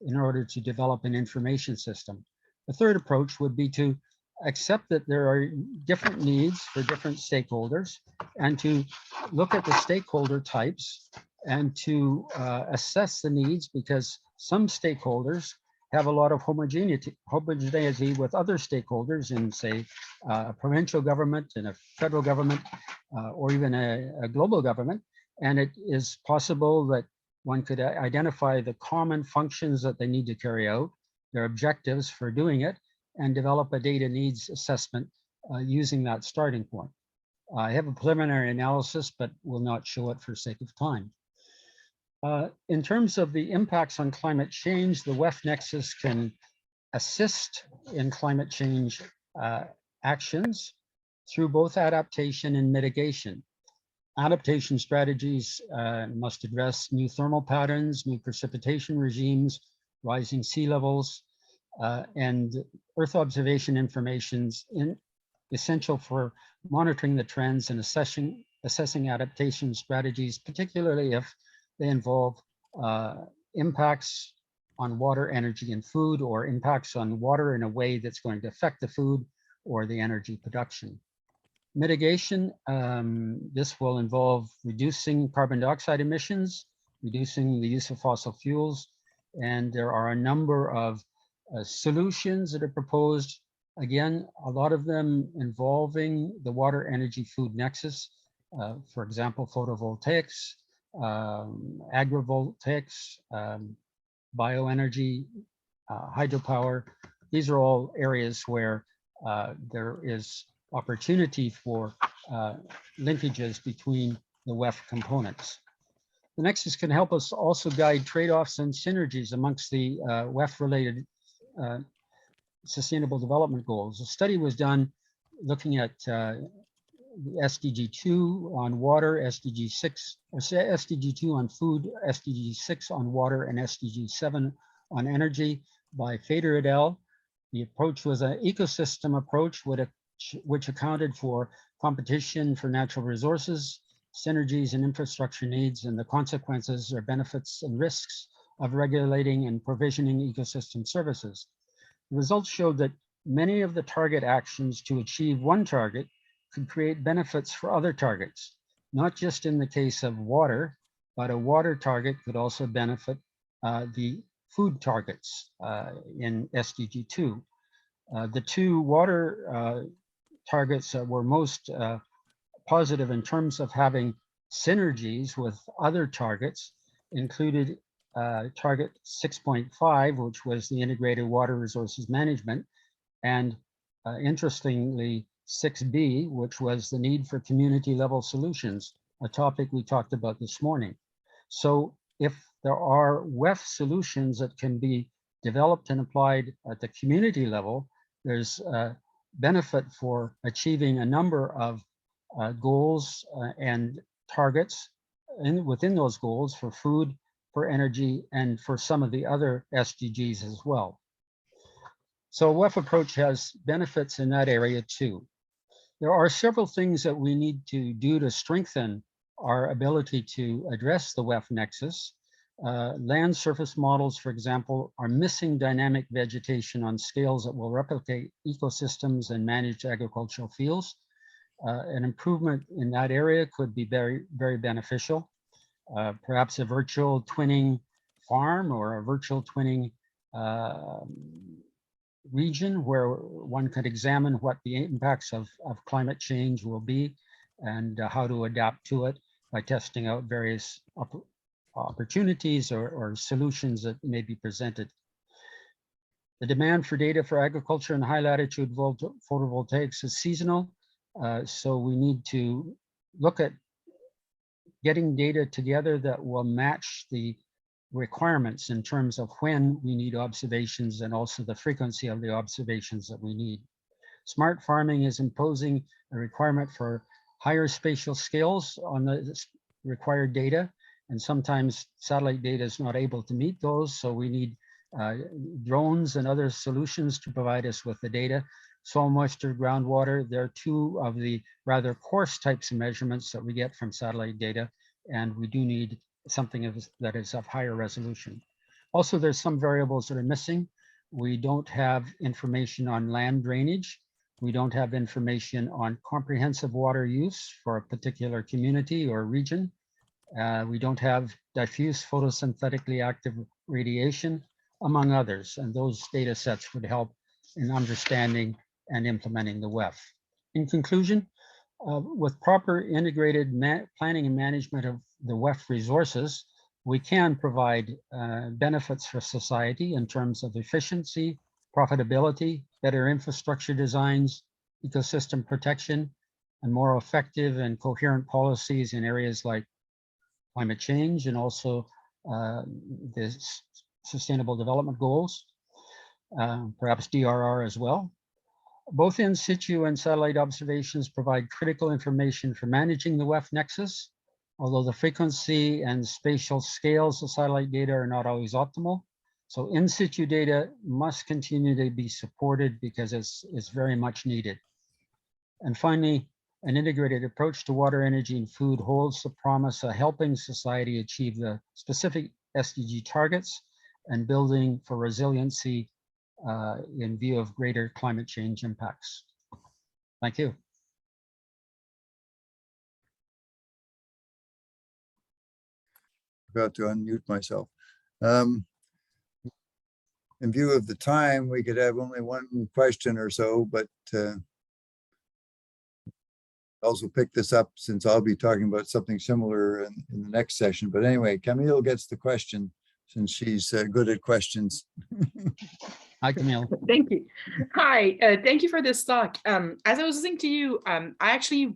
in order to develop an information system. The third approach would be to accept that there are different needs for different stakeholders and to look at the stakeholder types and to assess the needs, because some stakeholders have a lot of homogeneity with other stakeholders in, say, a provincial government and a federal government, or even a global government. And it is possible that one could identify the common functions that they need to carry out, their objectives for doing it, and develop a data needs assessment using that starting point. I have a preliminary analysis, but will not show it for sake of time. In terms of the impacts on climate change, the WEF nexus can assist in climate change actions through both adaptation and mitigation. Adaptation strategies must address new thermal patterns, new precipitation regimes, rising sea levels, and Earth observation information essential for monitoring the trends and assessing adaptation strategies, particularly if they involve impacts on water, energy, and food, or impacts on water in a way that's going to affect the food or the energy production. Mitigation, this will involve reducing carbon dioxide emissions, reducing the use of fossil fuels, and there are a number of solutions that are proposed. Again, a lot of them involving the water, energy, food nexus. For example, photovoltaics, agrivoltaics, bioenergy, hydropower. These are all areas where there is opportunity for linkages between the WEF components. The nexus can help us also guide trade-offs and synergies amongst the WEF-related Sustainable Development Goals. A study was done looking at SDG 2 on water, SDG 6, or SDG 2 on food, SDG 6 on water, and SDG 7 on energy by Fader et al. The approach was an ecosystem approach which accounted for competition for natural resources, synergies and infrastructure needs, and the consequences or benefits and risks of regulating and provisioning ecosystem services. The results showed that many of the target actions to achieve one target could create benefits for other targets, not just in the case of water, but a water target could also benefit the food targets in SDG 2. The two water targets that were most positive in terms of having synergies with other targets included target 6.5, which was the integrated water resources management, and interestingly, 6B, which was the need for community level solutions, a topic we talked about this morning. So if there are WEF solutions that can be developed and applied at the community level, there's a benefit for achieving a number of goals and targets within those goals for food, for energy, and for some of the other SDGs as well. So WEF approach has benefits in that area too. There are several things that we need to do to strengthen our ability to address the WEF nexus. Land surface models, for example, are missing dynamic vegetation on scales that will replicate ecosystems and managed agricultural fields. An improvement in that area could be very, very beneficial. Perhaps a virtual twinning farm or a virtual twinning region where one could examine what the impacts of climate change will be and how to adapt to it by testing out various opportunities or solutions that may be presented. The demand for data for agriculture and high latitude photovoltaics is seasonal. So we need to look at getting data together that will match the requirements in terms of when we need observations and also the frequency of the observations that we need. Smart farming is imposing a requirement for higher spatial scales on the required data, and sometimes satellite data is not able to meet those, so we need drones and other solutions to provide us with the data. Soil moisture, groundwater, they're two of the rather coarse types of measurements that we get from satellite data, and we do need something that is of higher resolution. Also, there's some variables that are missing. We don't have information on land drainage. We don't have information on comprehensive water use for a particular community or region. We don't have diffuse photosynthetically active radiation, among others, and those data sets would help in understanding and implementing the WEF. In conclusion, with proper integrated planning and management of the WEF resources, we can provide benefits for society in terms of efficiency, profitability, better infrastructure designs, ecosystem protection, and more effective and coherent policies in areas like climate change and also the Sustainable Development Goals, perhaps DRR as well. Both in situ and satellite observations provide critical information for managing the WEF nexus, although the frequency and spatial scales of satellite data are not always optimal. So in situ data must continue to be supported because it's very much needed. And finally, an integrated approach to water, energy, and food holds the promise of helping society achieve the specific SDG targets and building for resiliency in view of greater climate change impacts. Thank you. About to unmute myself. In view of the time, we could have only one question or so, but also pick this up since I'll be talking about something similar in the next session. But anyway, Camille gets the question since she's good at questions. Hi, Camille. Thank you. Hi, thank you for this talk. As I was listening to you, I actually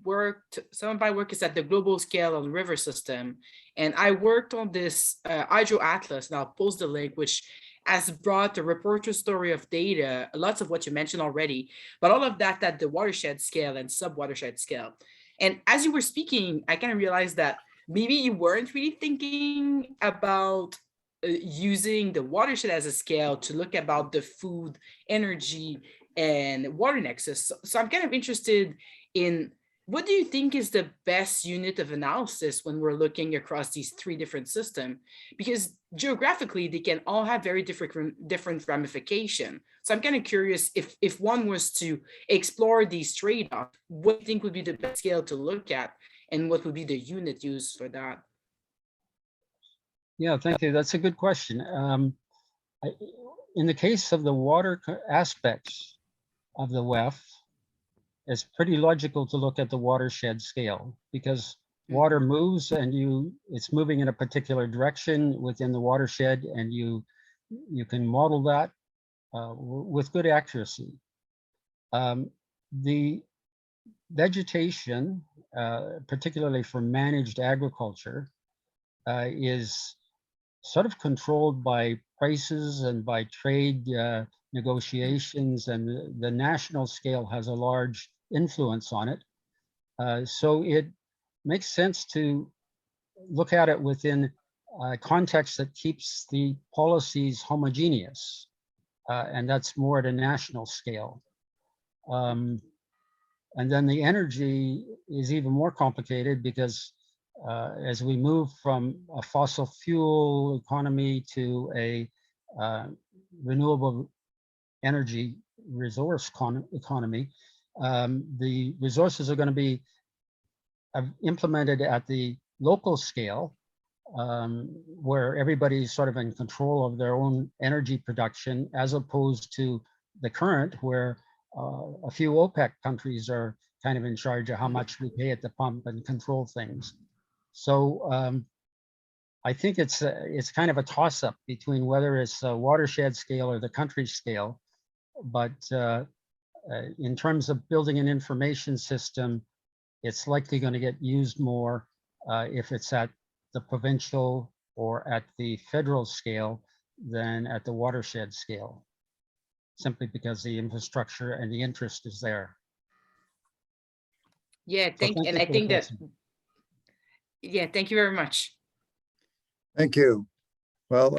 some of my work is at the global scale on the river system. And I worked on this hydro atlas, and I'll post the link, which has brought the reporter story of data, lots of what you mentioned already, but all of that at the watershed scale and sub-watershed scale. And as you were speaking, I kind of realized that maybe you weren't really thinking about using the watershed as a scale to look about the food, energy, and water nexus. So I'm kind of interested in, what do you think is the best unit of analysis when we're looking across these three different systems? Because geographically, they can all have very different ramification. So I'm kind of curious if one was to explore these trade-offs, what do you think would be the best scale to look at, and what would be the unit used for that? Yeah, thank you. That's a good question. In the case of the water aspects of the WEF, it's pretty logical to look at the watershed scale because water moves and it's moving in a particular direction within the watershed, and you can model that with good accuracy. The vegetation, particularly for managed agriculture, is sort of controlled by prices and by trade negotiations, and the national scale has a large influence on it. So it makes sense to look at it within a context that keeps the policies homogeneous, and that's more at a national scale. And then the energy is even more complicated because as we move from a fossil fuel economy to a renewable energy resource economy, the resources are going to be implemented at the local scale, where everybody's sort of in control of their own energy production, as opposed to the current, where a few OPEC countries are kind of in charge of how much we pay at the pump and control things. So I think it's kind of a toss-up between whether it's a watershed scale or the country scale. But in terms of building an information system, it's likely going to get used more if it's at the provincial or at the federal scale than at the watershed scale, simply because the infrastructure and the interest is there. Yeah, So thank and you I for the think that, question. yeah, thank you very much. Thank you. Well,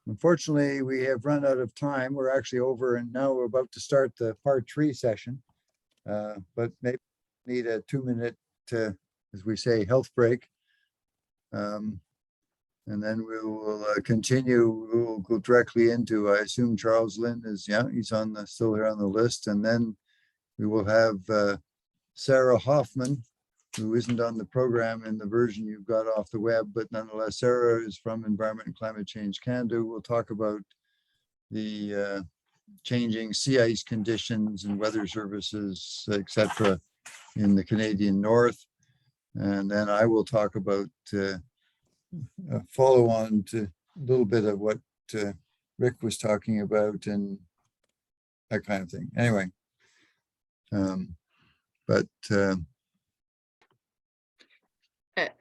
unfortunately, we have run out of time. We're actually over and now we're about to start the part 3 session. But maybe need a 2-minute, as we say, health break. And then we will continue. We'll go directly into, I assume Charles Lynn is, yeah, he's on the, still here on the list. And then we will have Sarah Hoffman, who isn't on the program in the version you've got off the web, but nonetheless, Sarah is from Environment and Climate Change Canada. We'll talk about the changing sea ice conditions and weather services, etc., in the Canadian North. And then I will talk about follow on to a little bit of what Rick was talking about and that kind of thing. Anyway,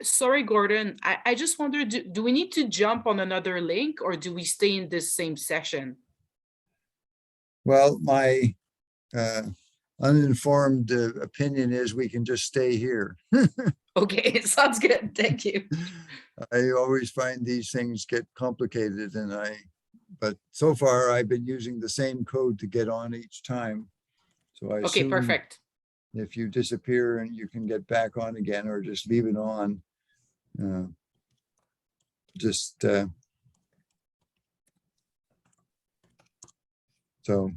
Sorry, Gordon, I just wondered, do we need to jump on another link or do we stay in this same session? well, my uninformed opinion is we can just stay here. Okay, sounds good. Thank you. I always find these things get complicated but so far I've been using the same code to get on each time. So I Okay, assume perfect. if you disappear and you can get back on again or just leave it on, so